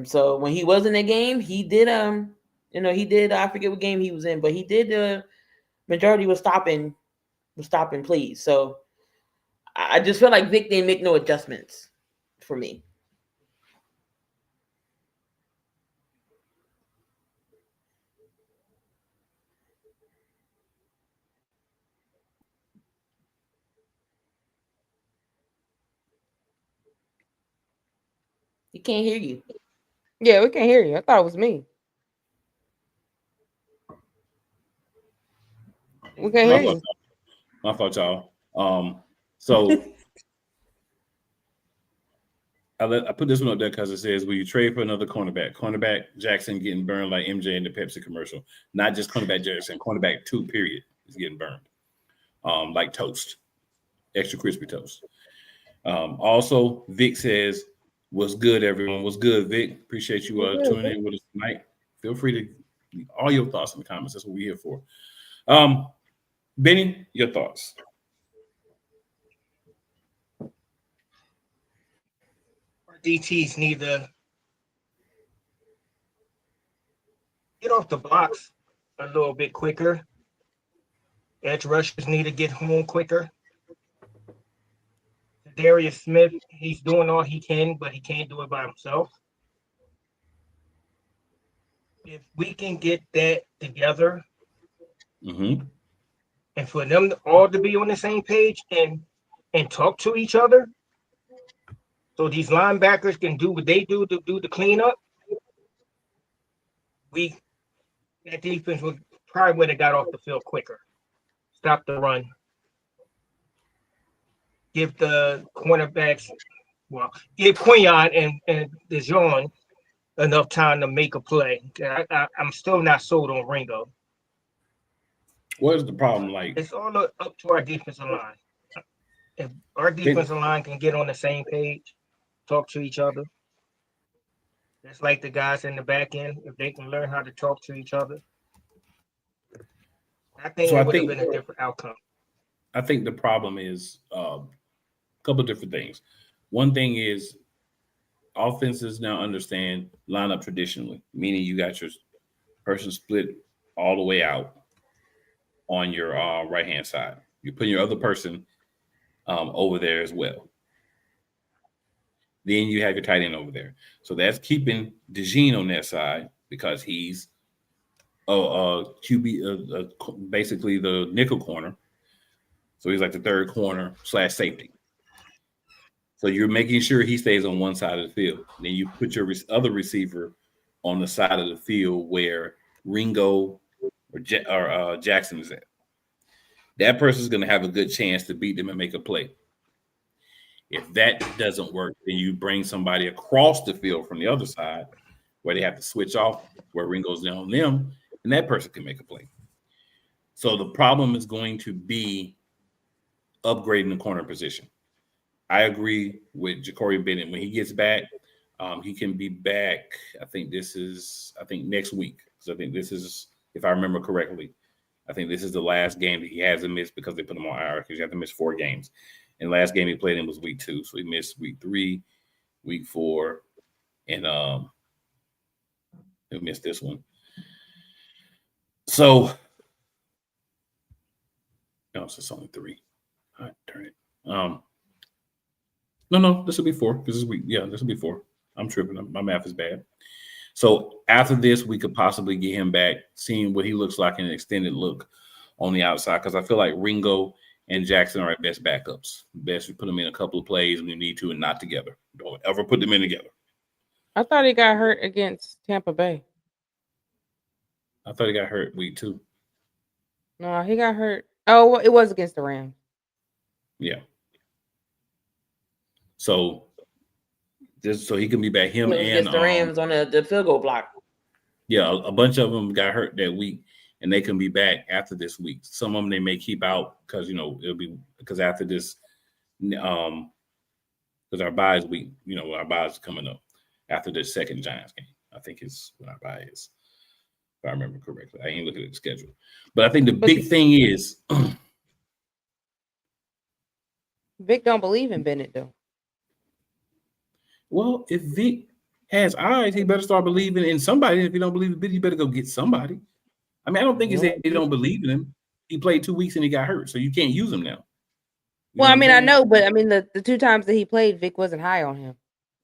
Speaker 5: So when he was in the game, he did I forget what game he was in, but he did majority was stopping plays. So I just feel like Vic didn't make no adjustments for me. He can't hear you.
Speaker 7: Yeah, we can hear you. I thought it was me. We can't
Speaker 1: My
Speaker 7: hear
Speaker 1: fault,
Speaker 7: you.
Speaker 1: my fault, y'all. So I put this one up there because it says, will you trade for another cornerback? Cornerback Jackson getting burned like MJ in the Pepsi commercial. Not just cornerback Jackson, cornerback 2, period, is getting burned. Like toast, extra crispy toast. Also, Vic says, what's good, everyone? What's good, Vic? Appreciate you tuning in with us tonight. Feel free to leave all your thoughts in the comments. That's what we're here for. Benny, your thoughts.
Speaker 4: DTs need to get off the blocks a little bit quicker. Edge rushers need to get home quicker. Darius Smith, he's doing all he can, but he can't do it by himself. If we can get that together, and for them all to be on the same page and talk to each other, so these linebackers can do what they do to do the cleanup, that defense would have got off the field quicker. Stop the run. Give the cornerbacks, give Quinyon and DeJean enough time to make a play. I'm still not sold on Ringo.
Speaker 1: What is the problem like?
Speaker 4: It's all up to our defensive line. If our defensive line can get on the same page, talk to each other, just like the guys in the back end, if they can learn how to talk to each other, I think it would have been a different outcome.
Speaker 1: I think the problem is a couple of different things. One thing is offenses now understand lineup traditionally, meaning you got your person split all the way out on your right-hand side. You're putting your other person over there as well. Then you have your tight end over there. So that's keeping DeJean on that side because he's QB, basically the nickel corner. So he's like the third corner / safety. So you're making sure he stays on one side of the field. Then you put your other receiver on the side of the field where Ringo or Jackson is at. That person's going to have a good chance to beat them and make a play. If that doesn't work, then you bring somebody across the field from the other side where they have to switch off, where Ringo's down on them, and that person can make a play. So the problem is going to be upgrading the corner position. I agree with Ja'Cory Bennett. When he gets back, he can be back. I think next week. So I think this is, if I remember correctly, I think this is the last game that he hasn't missed because they put him on IR because you have to miss 4 games. And the last game he played in was week 2. So he missed week 3, week 4, and he missed this one. So, no, it's only 3. All right, turn it. No, this will be 4. This will be 4. I'm tripping. My math is bad. So after this, we could possibly get him back, seeing what he looks like in an extended look on the outside. Because I feel like Ringo and Jackson are our best backups. Best we put them in a couple of plays when you need to and not together. Don't ever put them in together.
Speaker 7: I thought he got hurt against Tampa Bay.
Speaker 1: I thought he got hurt week 2.
Speaker 7: No, he got hurt. Oh, it was against the Rams.
Speaker 1: Yeah. So he can be back. Him and
Speaker 5: the Rams on the field goal block.
Speaker 1: Yeah, a bunch of them got hurt that week, and they can be back after this week. Some of them they may keep out because it'll be because after this, because our bye week, our bye is coming up after the second Giants game. I think is when our bye is, if I remember correctly. I ain't looking at the schedule, but I think the big thing is
Speaker 7: Vic don't believe in Bennett though.
Speaker 1: Well, if Vic has eyes, he better start believing in somebody. If he don't believe in Vic, he better go get somebody. I mean, I don't think it's that they don't believe in him. He played 2 weeks and he got hurt, so you can't use him now.
Speaker 7: Well, I mean, I know, but I mean, the 2 times that he played, Vic wasn't high on him.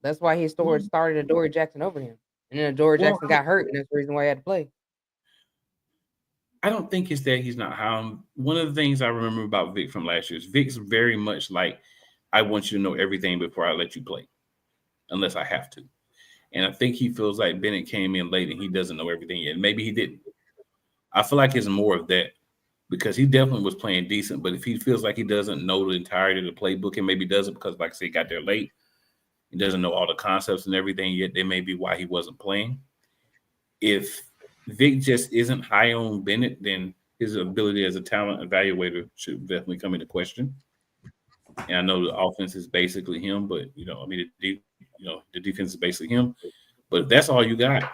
Speaker 7: That's why he started Adoree Jackson over him. And then Adoree Jackson got hurt, and that's the reason why he had to play.
Speaker 1: I don't think it's that he's not high on. One of the things I remember about Vic from last year is Vic's very much like, I want you to know everything before I let you play, unless I have to. And I think he feels like Bennett came in late and he doesn't know everything yet. Maybe he didn't. I feel like it's more of that because he definitely was playing decent. But if he feels like he doesn't know the entirety of the playbook, and maybe doesn't because, like I said, he got there late, he doesn't know all the concepts and everything yet, that may be why he wasn't playing. If Vic just isn't high on Bennett, then his ability as a talent evaluator should definitely come into question. And I know the offense is basically him, but the defense is basically him. But if that's all you got,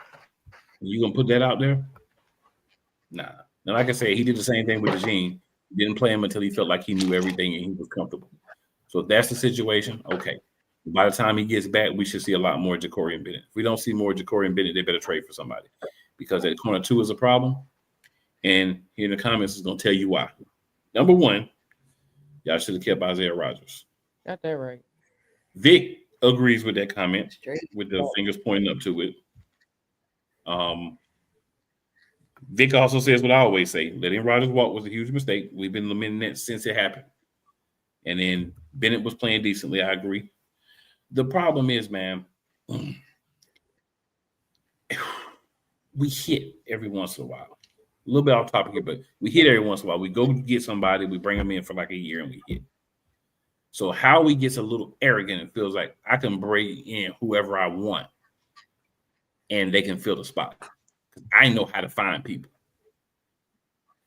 Speaker 1: you gonna put that out there? Nah. Now, like I said, he did the same thing with DeJean. He didn't play him until he felt like he knew everything and he was comfortable. So if that's the situation, okay. By the time he gets back, we should see a lot more Jacorian Bennett. If we don't see more Jacorian Bennett, they better trade for somebody, because at corner 2 is a problem. And here in the comments is gonna tell you why. Number 1, y'all should have kept Isaiah Rodgers.
Speaker 7: Got that right.
Speaker 1: Vic agrees with that comment, with the fingers pointing up to it. Vic also says what I always say: letting Rodgers walk was a huge mistake. We've been lamenting that since it happened. And then Bennett was playing decently. I agree. The problem is, man, we hit every once in a while. A little bit off topic here, but we hit every once in a while. We go get somebody, we bring them in for like a year, and we hit. So Howie gets a little arrogant and feels like I can bring in whoever I want, and they can fill the spot. Because I know how to find people.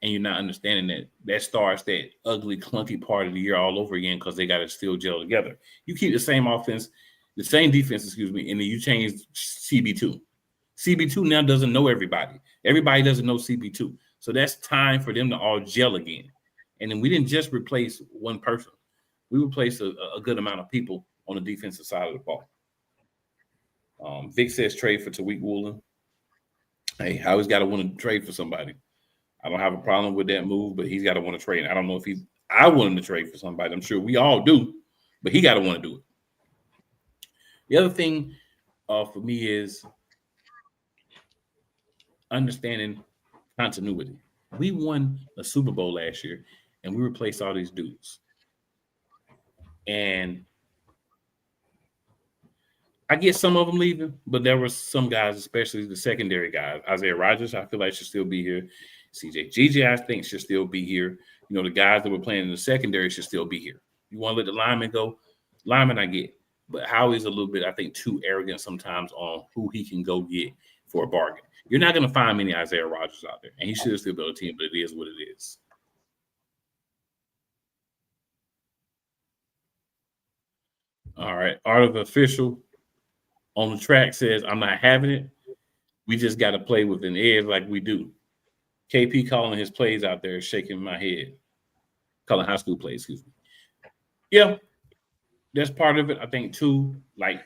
Speaker 1: And you're not understanding that starts that ugly, clunky part of the year all over again because they got to still gel together. You keep the same defense, and then you change CB2. CB2 now doesn't know everybody. Everybody doesn't know CB2. So that's time for them to all gel again. And then we didn't just replace one person. We replaced a good amount of people on the defensive side of the ball. Vic says trade for Tariq Woolen. Hey, Howie's got to want to trade for somebody. I don't have a problem with that move, but he's got to want to trade. I don't know if I want him to trade for somebody. I'm sure we all do, but he got to want to do it. The other thing for me is understanding continuity. We won a Super Bowl last year, and we replaced all these dudes. And I get some of them leaving, but there were some guys, especially the secondary guys. Isaiah Rodgers, I feel like should still be here. CJ GJ, I think, should still be here. The guys that were playing in the secondary should still be here. You want to let the linemen go? Linemen, I get. But Howie's a little bit, I think, too arrogant sometimes on who he can go get for a bargain. You're not going to find many Isaiah Rodgers out there, and he should still build a team, but it is what it is. All right. Art of Official on the track says, I'm not having it. We just got to play with an edge like we do. KP calling his plays out there, shaking my head. Calling high school plays, excuse me. Yeah, that's part of it. I think, too, like,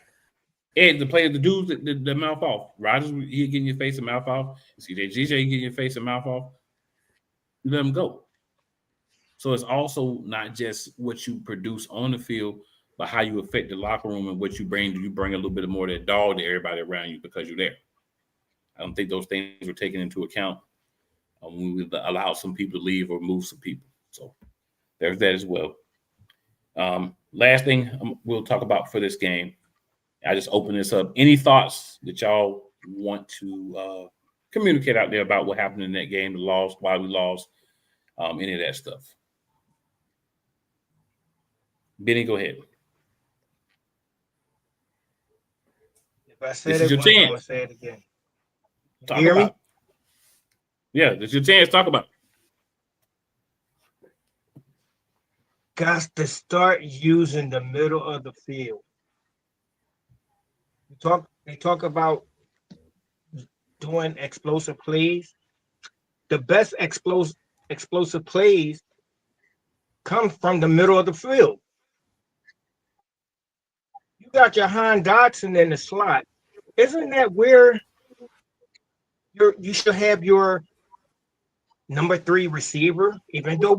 Speaker 1: Ed, the player, the dudes, the mouth off. Rodgers, he getting your face and mouth off. CJ GJ, he getting your face and mouth off. You let him go. So it's also not just what you produce on the field, but how you affect the locker room and what you bring. Do you bring a little bit more of that dog to everybody around you because you're there? I don't think those things were taken into account when we allowed some people to leave or move some people. So there's that as well. Last thing we'll talk about for this game. I just open this up. Any thoughts that y'all want to communicate out there about what happened in that game, the loss, why we lost, any of that stuff? Benny, go ahead.
Speaker 4: If I said
Speaker 1: This is
Speaker 4: it
Speaker 1: your
Speaker 4: once, I'm
Speaker 1: chance.
Speaker 4: gonna say it again.
Speaker 1: Talk
Speaker 4: You hear me?
Speaker 1: about it. Yeah, this is your chance. Talk about it.
Speaker 4: Got to start using the middle of the field. They talk about doing explosive plays. The best explosive plays come from the middle of the field. You got your Jahan Dotson in the slot. Isn't that where you should have your number 3 receiver? Even though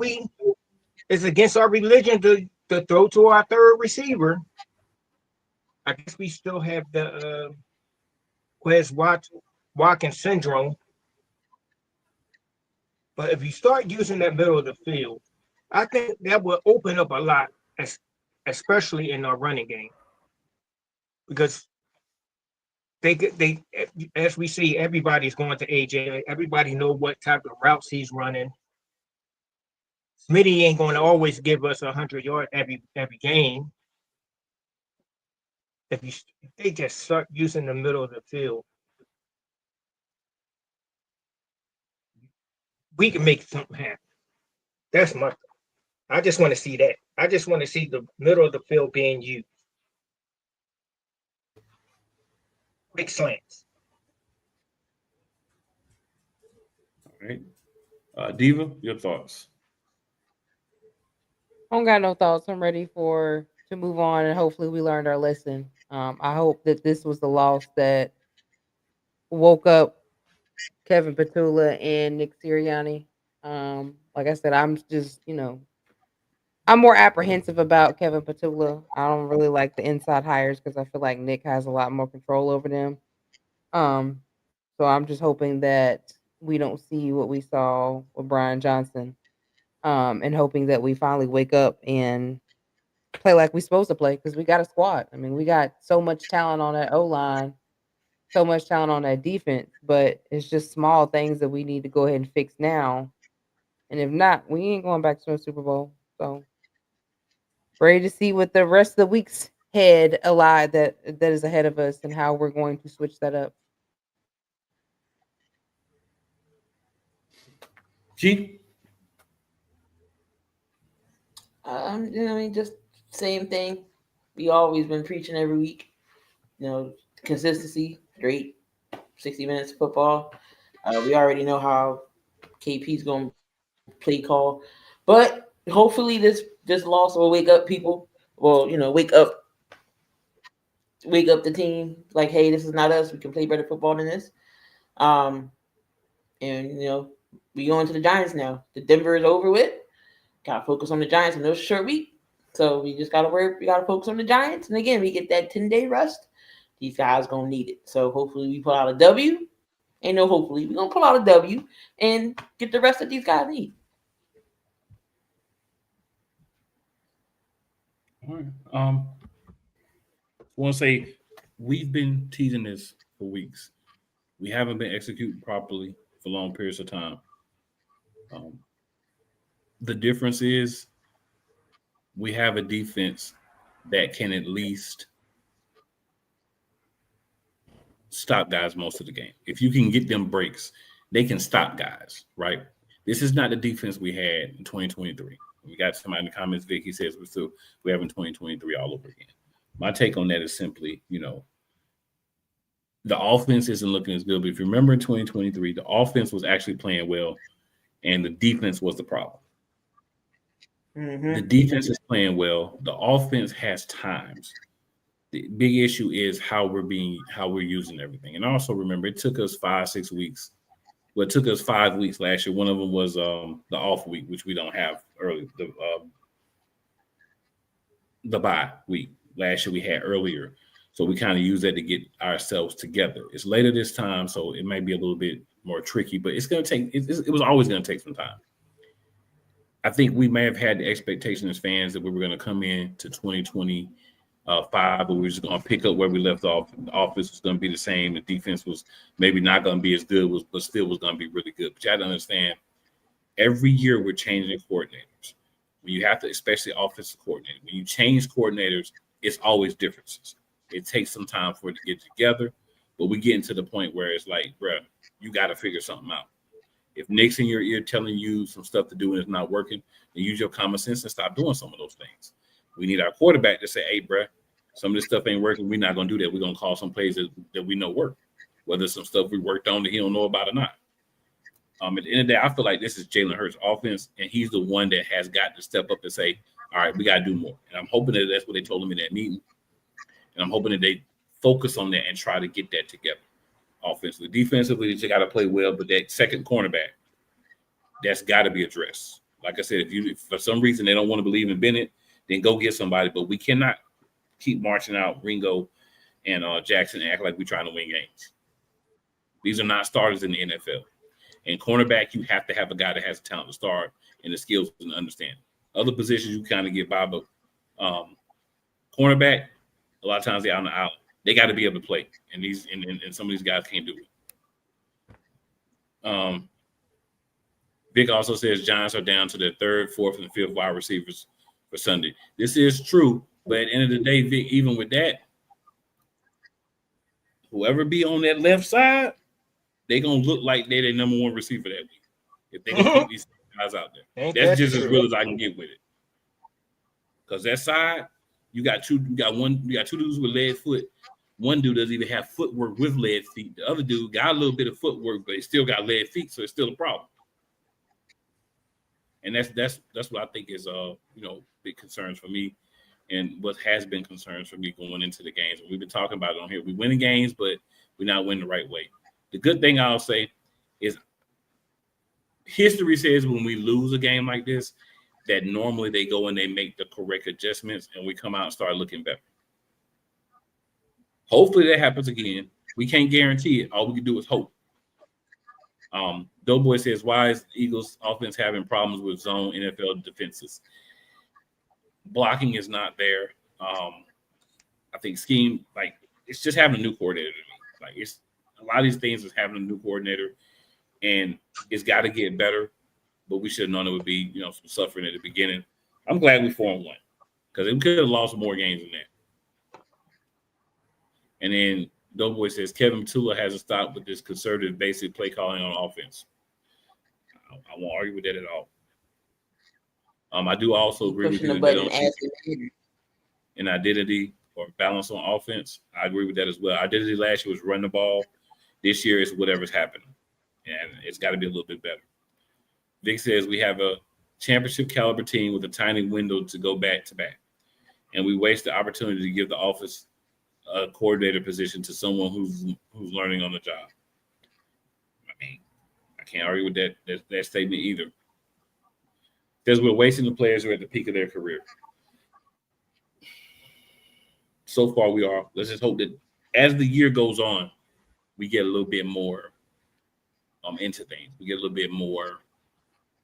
Speaker 4: it's against our religion to throw to our third receiver, I guess we still have the Quez Watkins syndrome. But if you start using that middle of the field, I think that will open up a lot, especially in our running game. Because they as we see, everybody's going to AJ. Everybody know what type of routes he's running. Smitty ain't going to always give us 100 yards every game. If they just start using the middle of the field, we can make something happen. That's my. I just want to see that. I just want to see the middle of the field being used. Quick slants.
Speaker 1: All right. Diva, your thoughts?
Speaker 7: I don't got no thoughts. I'm ready to move on, and hopefully we learned our lesson. I hope that this was the loss that woke up Kevin Petula and Nick Sirianni. Like I said, I'm just, I'm more apprehensive about Kevin Petula. I don't really like the inside hires because I feel like Nick has a lot more control over them. So I'm just hoping that we don't see what we saw with Brian Johnson. And hoping that we finally wake up and play like we're supposed to play because we got a squad. I mean, we got so much talent on that O-line, so much talent on that defense, but it's just small things that we need to go ahead and fix now. And if not, we ain't going back to the Super Bowl. So ready to see what the rest of the week's that is ahead of us and how we're going to switch that up.
Speaker 1: G?
Speaker 5: Just same thing. We always been preaching every week. Consistency, great. 60 minutes of football. We already know how KP's going to play call, but hopefully this loss will wake up people. Well, wake up the team. Like, hey, this is not us. We can play better football than this. And we going to the Giants now. The Denver is over with. Got to focus on the Giants in this short week. So we just got to work. We got to focus on the Giants. And again, we get that 10-day rest. These guys going to need it. So hopefully we pull out a W. Ain't no hopefully. We're going to pull out a W and get the rest that these guys need.
Speaker 1: All right. I want to say we've been teasing this for weeks. We haven't been executing properly for long periods of time. The difference is we have a defense that can at least stop guys most of the game. If you can get them breaks, they can stop guys, right? This is not the defense we had in 2023. We got somebody in the comments, Vic, he says we're having 2023 all over again. My take on that is simply, the offense isn't looking as good. But if you remember in 2023, the offense was actually playing well, and the defense was the problem. Mm-hmm. The defense is playing well. The offense has times. The big issue is how we're using everything. And also remember, it took us 5-6 weeks. Well, it took us 5 weeks last year. One of them was the off week, which we don't have early. The bye week last year we had earlier. So we kind of use that to get ourselves together. It's later this time, so it might be a little bit more tricky, but it's going to take, it was always going to take some time. I think we may have had the expectation as fans that we were going to come in to 2025, but we were just going to pick up where we left off. The offense was going to be the same. The defense was maybe not going to be as good, but still was going to be really good. But you have to understand, every year we're changing coordinators. When you have to, especially offensive coordinator, when you change coordinators, it's always differences. It takes some time for it to get together, but we get into the point where it's like, bro, you got to figure something out. If Nick's in your ear telling you some stuff to do and it's not working, then use your common sense and stop doing some of those things. We need our quarterback to say, hey, bro, some of this stuff ain't working. We're not going to do that. We're going to call some plays that we know work, whether it's some stuff we worked on that he don't know about or not. At the end of the day, I feel like this is Jalen Hurts' offense, and he's the one that has got to step up and say, all right, we got to do more. And I'm hoping that that's what they told him in that meeting. And I'm hoping that they focus on that and try to get that together. Offensively, defensively, they got to play well, but that second cornerback, that's got to be addressed. Like I said, if for some reason they don't want to believe in Bennett, then go get somebody. But we cannot keep marching out Ringo and Jackson and act like we're trying to win games. These are not starters in the NFL. And cornerback, you have to have a guy that has the talent to start and the skills and understanding. Other positions you kind of get by, but cornerback, a lot of times they're out on the island. They got to be able to play, and some of these guys can't do it. Vic also says Giants are down to their third, fourth, and fifth wide receivers for Sunday. This is true, but at the end of the day, Vic, even with that, whoever be on that left side, they're going to look like they're the number one receiver that week if they can keep these guys out there.
Speaker 4: Ain't
Speaker 1: That's
Speaker 4: that
Speaker 1: just
Speaker 4: true?
Speaker 1: as real as I can get with it. Because that side, you got two dudes with lead foot. One dude doesn't even have footwork with lead feet. The other dude got a little bit of footwork, but he still got lead feet, so it's still a problem. And that's what I think is big concerns for me, and what has been concerns for me going into the games. We've been talking about it on here. We winning games, but we're not winning the right way. The good thing I'll say is history says when we lose a game like this, that normally they go and they make the correct adjustments and we come out and start looking better. Hopefully that happens again. We can't guarantee it. All we can do is hope. Doughboy says, why is Eagles offense having problems with zone NFL defenses? Blocking is not there. I think scheme, it's just having a new coordinator to me. It's a lot of these things is having a new coordinator, and it's got to get better. But we should have known it would be, some suffering at the beginning. I'm glad we 4-1 because we could have lost more games than that. And then Doughboy says Kevin Tula hasn't stopped with this conservative basic play calling on offense. I won't argue with that at all. I do also agree with you that they don't see an identity or balance on offense. I agree with that as well. Identity last year was run the ball. This year is whatever's happening, and it's got to be a little bit better. Vic says we have a championship caliber team with a tiny window to go back to back, and we waste the opportunity to give the office a coordinator position to someone who's learning on the job. I mean, I can't argue with that statement either. Says we're wasting the players who are at the peak of their career. So far, we are. Let's just hope that as the year goes on, we get a little bit more into things. We get a little bit more.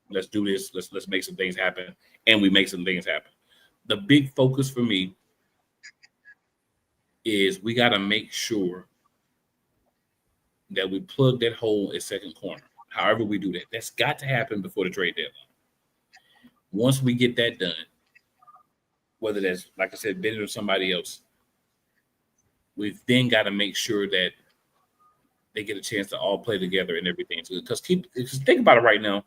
Speaker 1: Let's do this. Let's make some things happen, and we make some things happen. The big focus for me is we got to make sure that we plug that hole at second corner. However we do that, that's got to happen before the trade deadline. Once we get that done, whether that's, like I said, Bennett or somebody else, we've then got to make sure that they get a chance to all play together and everything. Because think about it right now.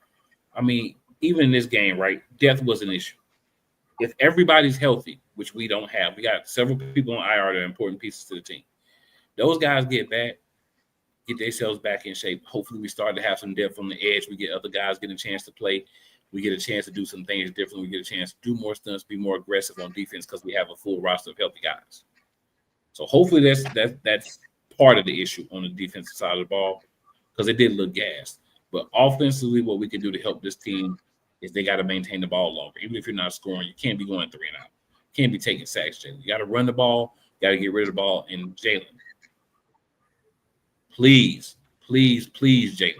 Speaker 1: I mean, even in this game, right, depth was an issue. If everybody's healthy, which we don't have, we got several people on IR that are important pieces to the team. Those guys get themselves back in shape. Hopefully we start to have some depth on the edge. We get other guys getting a chance to play. We get a chance to do some things differently. We get a chance to do more stunts, be more aggressive on defense because we have a full roster of healthy guys. So hopefully that's part of the issue on the defensive side of the ball because it did look gassed. But offensively, what we can do to help this team is they got to maintain the ball longer. Even if you're not scoring, you can't be going 3 and out. You can't be taking sacks, Jalen. You got to run the ball. You got to get rid of the ball. And Jalen, please, Jalen,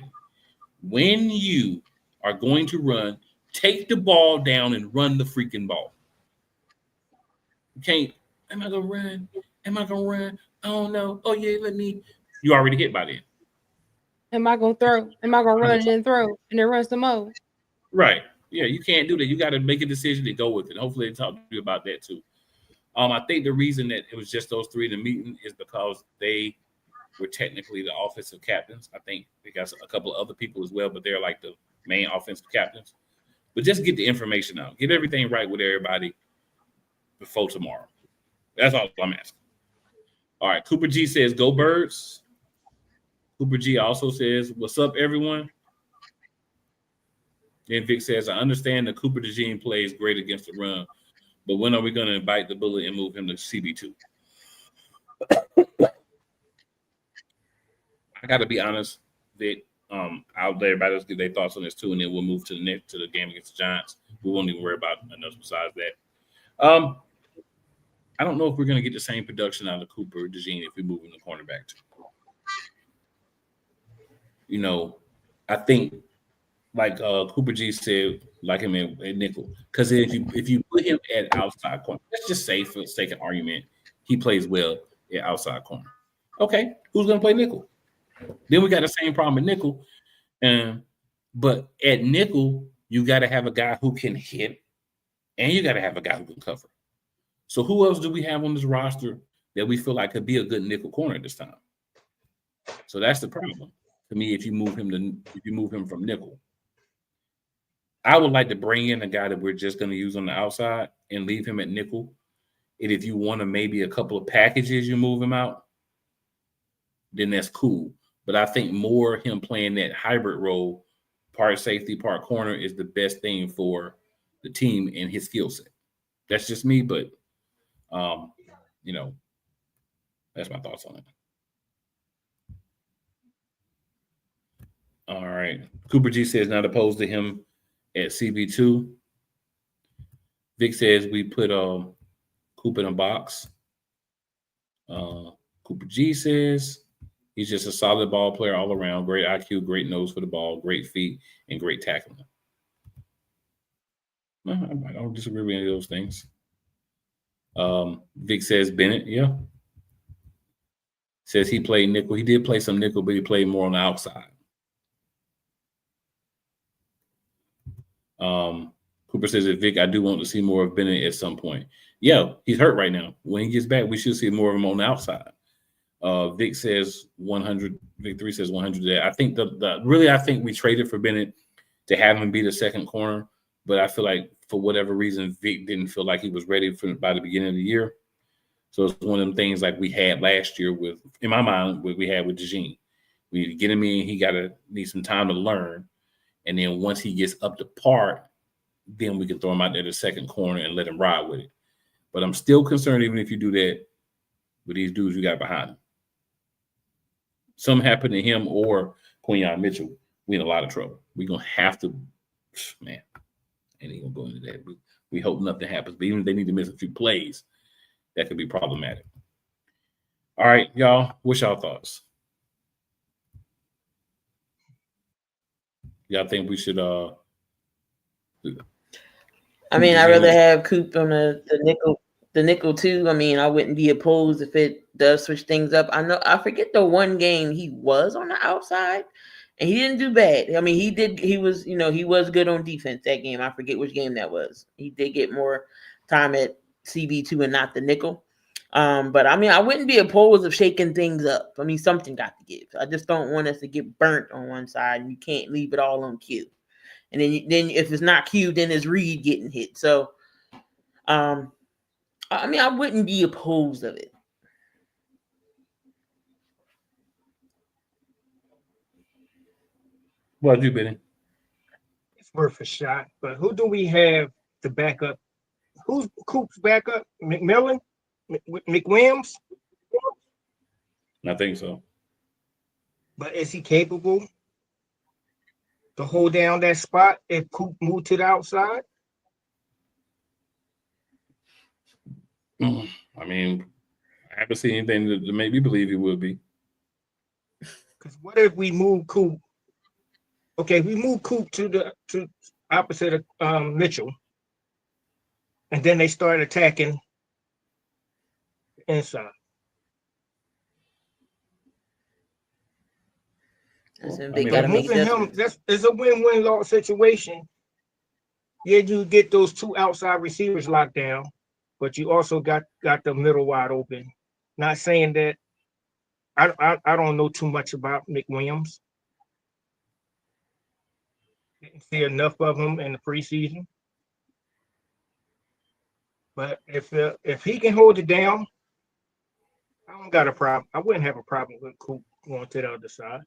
Speaker 1: when you are going to run, take the ball down and run the freaking ball. You can't, am I going to run? Am I going to run? I don't know. Oh, yeah, you already hit by then.
Speaker 7: Am I going to throw? Am I going to run and then throw and then run some more?
Speaker 1: Right. Yeah, you can't do that. You got to make a decision to go with it. Hopefully they talk to you about that too. I think the reason that it was just those three in the meeting is because they were technically the offensive captains. I think they got a couple of other people as well, but they're like the main offensive captains. But just get the information out. Get everything right with everybody before tomorrow. That's all I'm asking. All right. Cooper G says, go Birds. Cooper G also says, what's up, everyone? Then Vic says, I understand the Cooper DeJean plays great against the run, but when are we going to bite the bullet and move him to CB2? I got to be honest, Vic. I'll let everybody else get their thoughts on this too, and then we'll move to the game against the Giants. We won't even worry about nothing else besides that. I don't know if we're going to get the same production out of Cooper DeJean if we move him to cornerback too. I think like Cooper G said, like him at nickel. Because if you put him at outside corner, let's just say for the sake of argument, he plays well at outside corner. Okay, who's going to play nickel? Then we got the same problem at nickel. And But at nickel, you got to have a guy who can hit, and you got to have a guy who can cover. So who else do we have on this roster that we feel like could be a good nickel corner this time? So that's the problem to me. If you move him from nickel, I would like to bring in a guy that we're just going to use on the outside and leave him at nickel. And if you want to maybe a couple of packages, you move him out, then that's cool. But I think more him playing that hybrid role, part safety, part corner, is the best thing for the team and his skill set. That's just me, but that's my thoughts on it. All right. Cooper G says not opposed to him at CB2. Vic says we put Cooper in a box. Cooper G says he's just a solid ball player all around. Great IQ, great nose for the ball, great feet, and great tackling. No, I don't disagree with any of those things. Vic says Bennett, yeah. Says he played nickel. He did play some nickel, but he played more on the outside. Cooper says that Vic, I do want to see more of Bennett at some point. Yeah, he's hurt right now. When he gets back, we should see more of him on the outside. Vic says 100. Vic 3 says 100 there. I think I think we traded for Bennett to have him be the second corner, but I feel like for whatever reason, Vic didn't feel like he was ready by the beginning of the year. So it's one of them things like we had last year in my mind, what we had with DeJean. We need to get him in. He need some time to learn. And then once he gets up to par, then we can throw him out there to second corner and let him ride with it. But I'm still concerned, even if you do that, with these dudes you got behind him. Something happened to him or Quinyon Mitchell, we in a lot of trouble. We're going to have to, man, ain't even going to go into that. We hope nothing happens. But even if they need to miss a few plays, that could be problematic. All right, y'all, what's y'all thoughts? Y'all think we should
Speaker 5: I mean, I'd rather have Coop on the nickel too. I mean, I wouldn't be opposed if it does switch things up. I forget the one game he was on the outside and he didn't do bad. I mean, he was good on defense that game. I forget which game that was. He did get more time at CB2 and not the nickel. But I mean, I wouldn't be opposed of shaking things up. I mean, something got to give. I just don't want us to get burnt on one side, and you can't leave it all on Q. And then if it's not Q, then it's Reed getting hit. So, I mean, I wouldn't be opposed of it.
Speaker 1: What about you, Benny?
Speaker 4: It's worth a shot. But who do we have to back up? Who's Coop's backup? McMillan? McWilliams?
Speaker 1: I think so.
Speaker 4: But is he capable to hold down that spot if Coop moved to the outside?
Speaker 1: I mean, I haven't seen anything to make me believe he would be.
Speaker 4: Because what if we move Coop? Okay, we move Coop to opposite of Mitchell, and then they start attacking inside. Moving him, it's a win-win loss situation. Yeah, you get those two outside receivers locked down, but you also got the middle wide open. Not saying that I don't know too much about McWilliams. Didn't see enough of him in the preseason. But if he can hold it down, I don't got a problem. I wouldn't have a problem with Coop going to the other side.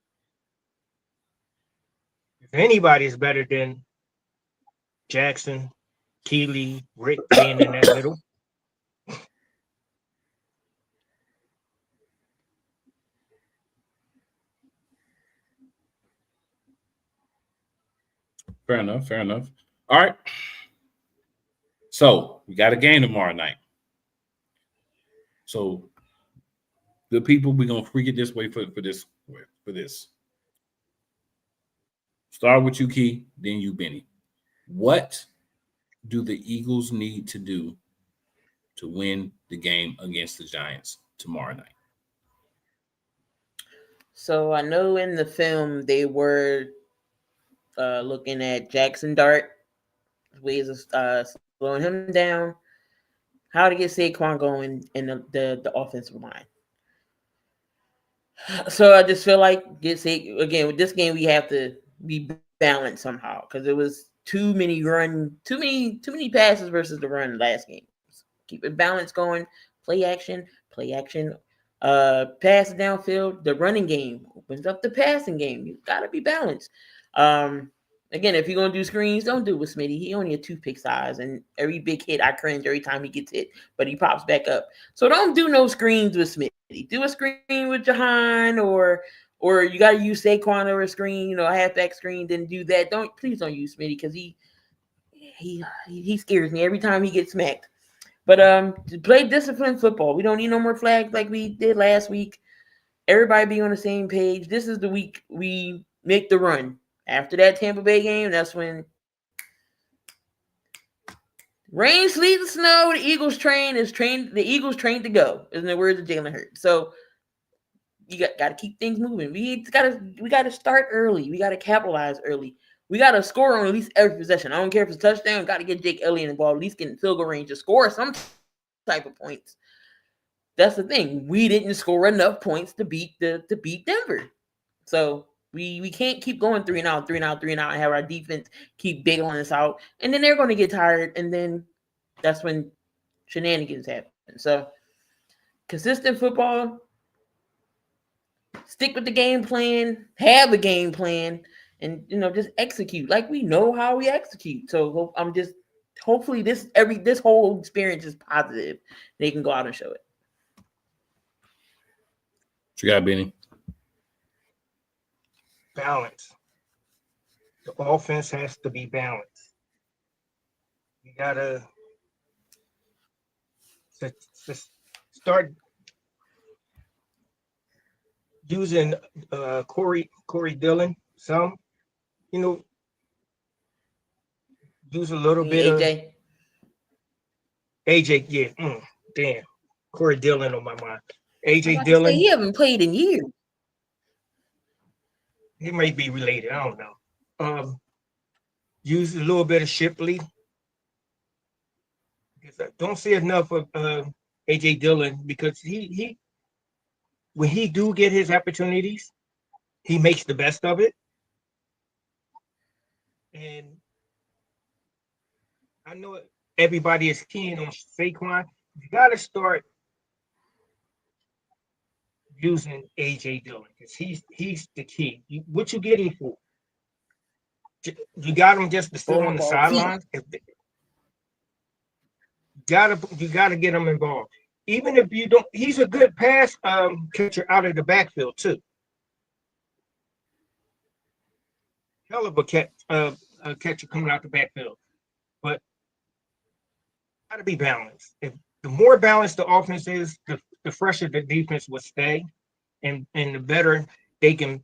Speaker 4: If anybody is better than Jackson, Keeley, Rick being in that middle.
Speaker 1: Fair enough. All right. So we got a game tomorrow night. So good people, we're gonna freak it this way for this. Start with you, Key, then you, Benny. What do the Eagles need to do to win the game against the Giants tomorrow night?
Speaker 5: So I know in the film they were looking at Jackson Dart, ways of slowing him down, how to get Saquon going in the offensive line. So I just feel like again with this game we have to be balanced somehow because it was too many passes versus the run last game. Keep it balanced going. Play action. Pass downfield. The running game opens up the passing game. You got to be balanced. Again, if you're gonna do screens, don't do it with Smitty. He only a toothpick size, and every big hit I cringe every time he gets hit, but he pops back up. So don't do no screens with Smitty. Do a screen with Jahan, or you got to use Saquon over a screen, a halfback screen. Then do that. Please don't use Smitty because he scares me every time he gets smacked. But play disciplined football. We don't need no more flags like we did last week. Everybody be on the same page. This is the week we make the run. After that Tampa Bay game, that's when rain, sleet, and snow, the Eagles trained to go, in the words of Jalen Hurts. So you got to keep things moving. We got to start early. We got to capitalize early. We got to score on at least every possession. I don't care if it's a touchdown. Got to get Jake Elliott involved, at least get in field goal range to score some type of points. That's the thing. We didn't score enough points to beat Denver. So we can't keep going 3-and-out, and have our defense keep bailing us out. And then they're going to get tired, and then that's when shenanigans happen. So consistent football, stick with the game plan, have a game plan, and just execute like we know how we execute. So hopefully this whole experience is positive. They can go out and show it.
Speaker 1: What you got, Benny?
Speaker 4: Balance. The offense has to be balanced. You gotta start using Corey Dillon some. Use a little bit
Speaker 5: AJ.
Speaker 4: of AJ. Yeah, damn. Corey Dillon on my mind. AJ Dillon.
Speaker 5: He haven't played in years.
Speaker 4: He may be related. I don't know. Use a little bit of Shipley. Because I don't see enough of AJ Dillon because he when he do get his opportunities, he makes the best of it. And I know everybody is keen on Saquon. You got to start using AJ Dillon because he's the key. What you getting for? You got him just to sit on the sidelines. You gotta get him involved. Even if you don't, he's a good pass catcher out of the backfield too. Hell of a catcher coming out the backfield, but gotta be balanced. If the more balanced the offense is, the fresher the defense will stay, and the better they can,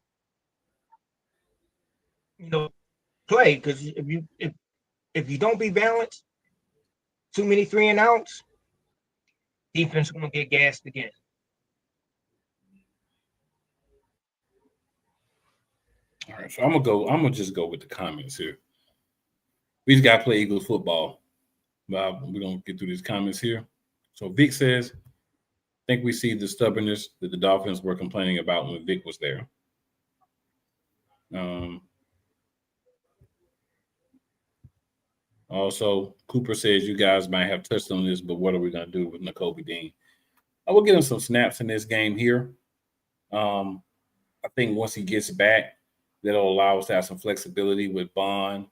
Speaker 4: play. Because if you don't be balanced, too many 3-and-outs, defense gonna get gassed again.
Speaker 1: All right, so I'm gonna just go with the comments here. We just gotta play Eagles football. We're gonna get through these comments here. So Vic says, I think we see the stubbornness that the Dolphins were complaining about when Vic was there. Also, Cooper says you guys might have touched on this, but what are we going to do with Nakobe Dean? I will get him some snaps in this game here. I think once he gets back, that'll allow us to have some flexibility with Bond.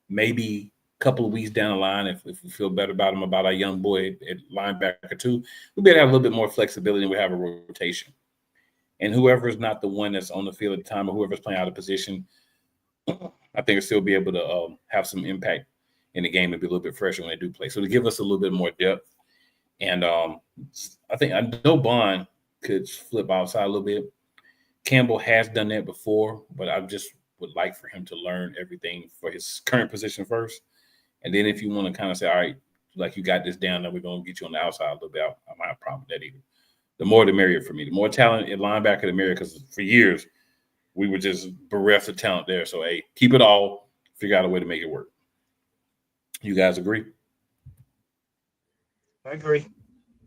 Speaker 1: Maybe a couple of weeks down the line, if we feel better about our young boy at linebacker too, we'll be able to have a little bit more flexibility and we have a rotation. And whoever is not the one that's on the field at the time or whoever's playing out of position, I think will still be able to have some impact in the game and be a little bit fresher when they do play. So to give us a little bit more depth. And I know Bond could flip outside a little bit. Campbell has done that before, but I just would like for him to learn everything for his current position first. And then if you want to kind of say, all right, like you got this down, then we're going to get you on the outside a little bit, I might have a problem with that either. The more the merrier for me. The more talent at linebacker, the merrier, because for years, we were just bereft of talent there. So, hey, keep it all. Figure out a way to make it work. You guys agree?
Speaker 4: I agree.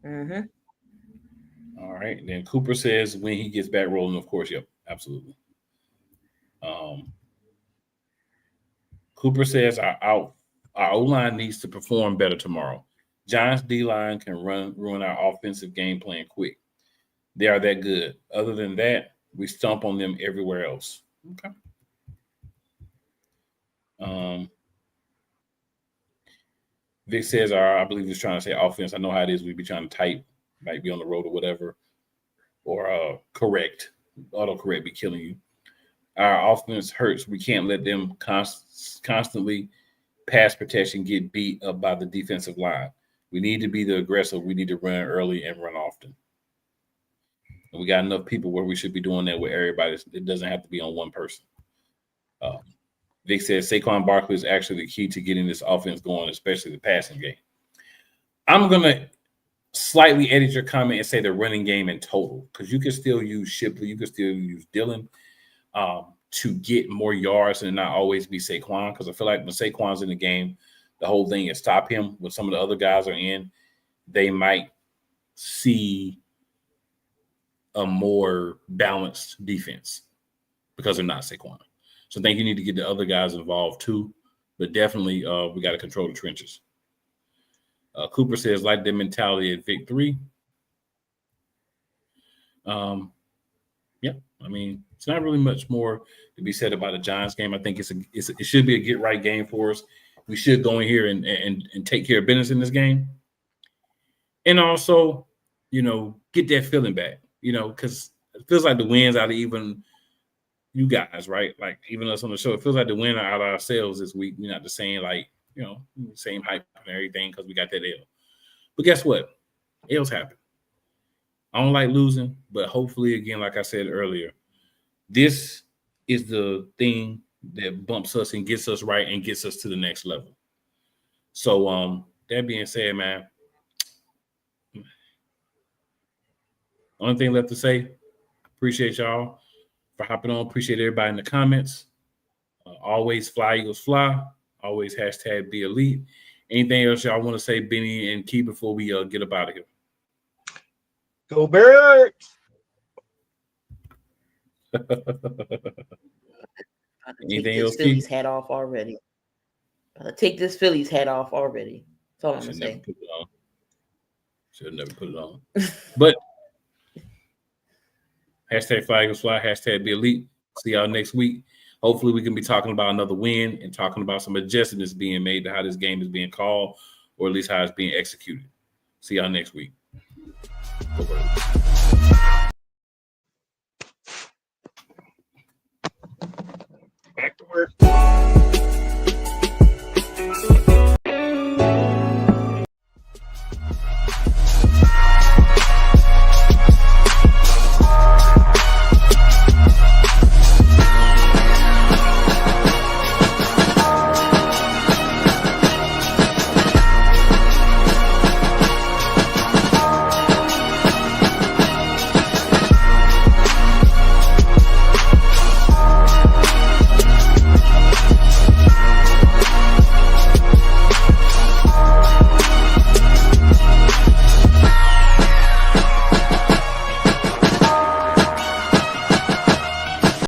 Speaker 5: Mm-hmm.
Speaker 1: All right. And then Cooper says when he gets back rolling, of course. Yep, absolutely. Cooper says our O-line needs to perform better tomorrow. Giants D-line can ruin our offensive game plan quick. They are that good. Other than that, we stomp on them everywhere else. Okay. Vic says, I believe he's trying to say offense. I know how it is. We be trying to type, might be on the road or whatever, or correct. Autocorrect be killing you. Our offense hurts. We can't let them constantly pass protection get beat up by the defensive line. We need to be the aggressor. We need to run early and run often. And we got enough people where we should be doing that with everybody. It doesn't have to be on one person. Vic says Saquon Barkley is actually the key to getting this offense going, especially the passing game. I'm going to slightly edit your comment and say the running game in total, because you can still use Shipley. You can still use Dillon to get more yards and not always be Saquon, because I feel like when Saquon's in the game, the whole thing is stop him. When some of the other guys are in, they might see a more balanced defense because they're not Saquon. So I think you need to get the other guys involved too, but definitely we got to control the trenches. Cooper says, like their mentality at Vic 3. Yeah, I mean, it's not really much more to be said about the Giants game. I think it should be a get right game for us. We should go in here and take care of business in this game. And also, get that feeling back, because it feels like the wins out of even you guys, right? Like even us on the show, it feels like the win out of ourselves this week. We're not just saying same hype and everything because we got that L. But guess what? L's happen. I don't like losing, but hopefully, again, like I said earlier, this is the thing that bumps us and gets us right and gets us to the next level. So, that being said, man, only thing left to say, appreciate y'all for hopping on. Appreciate everybody in the comments. Always fly, Eagles fly. Always hashtag be elite. Anything else y'all want to say, Benny and Key, before we get up out of here?
Speaker 4: Go Birds!
Speaker 1: Anything else, Key?
Speaker 5: Phillies hat off already. Take this Phillies hat off already. That's all I'm going to say.
Speaker 1: Should have never put it on. But hashtag fly, Eagles fly. Hashtag be elite. See y'all next week. Hopefully, we can be talking about another win and talking about some adjustments being made to how this game is being called, or at least how it's being executed. See y'all next week.
Speaker 4: Back to work.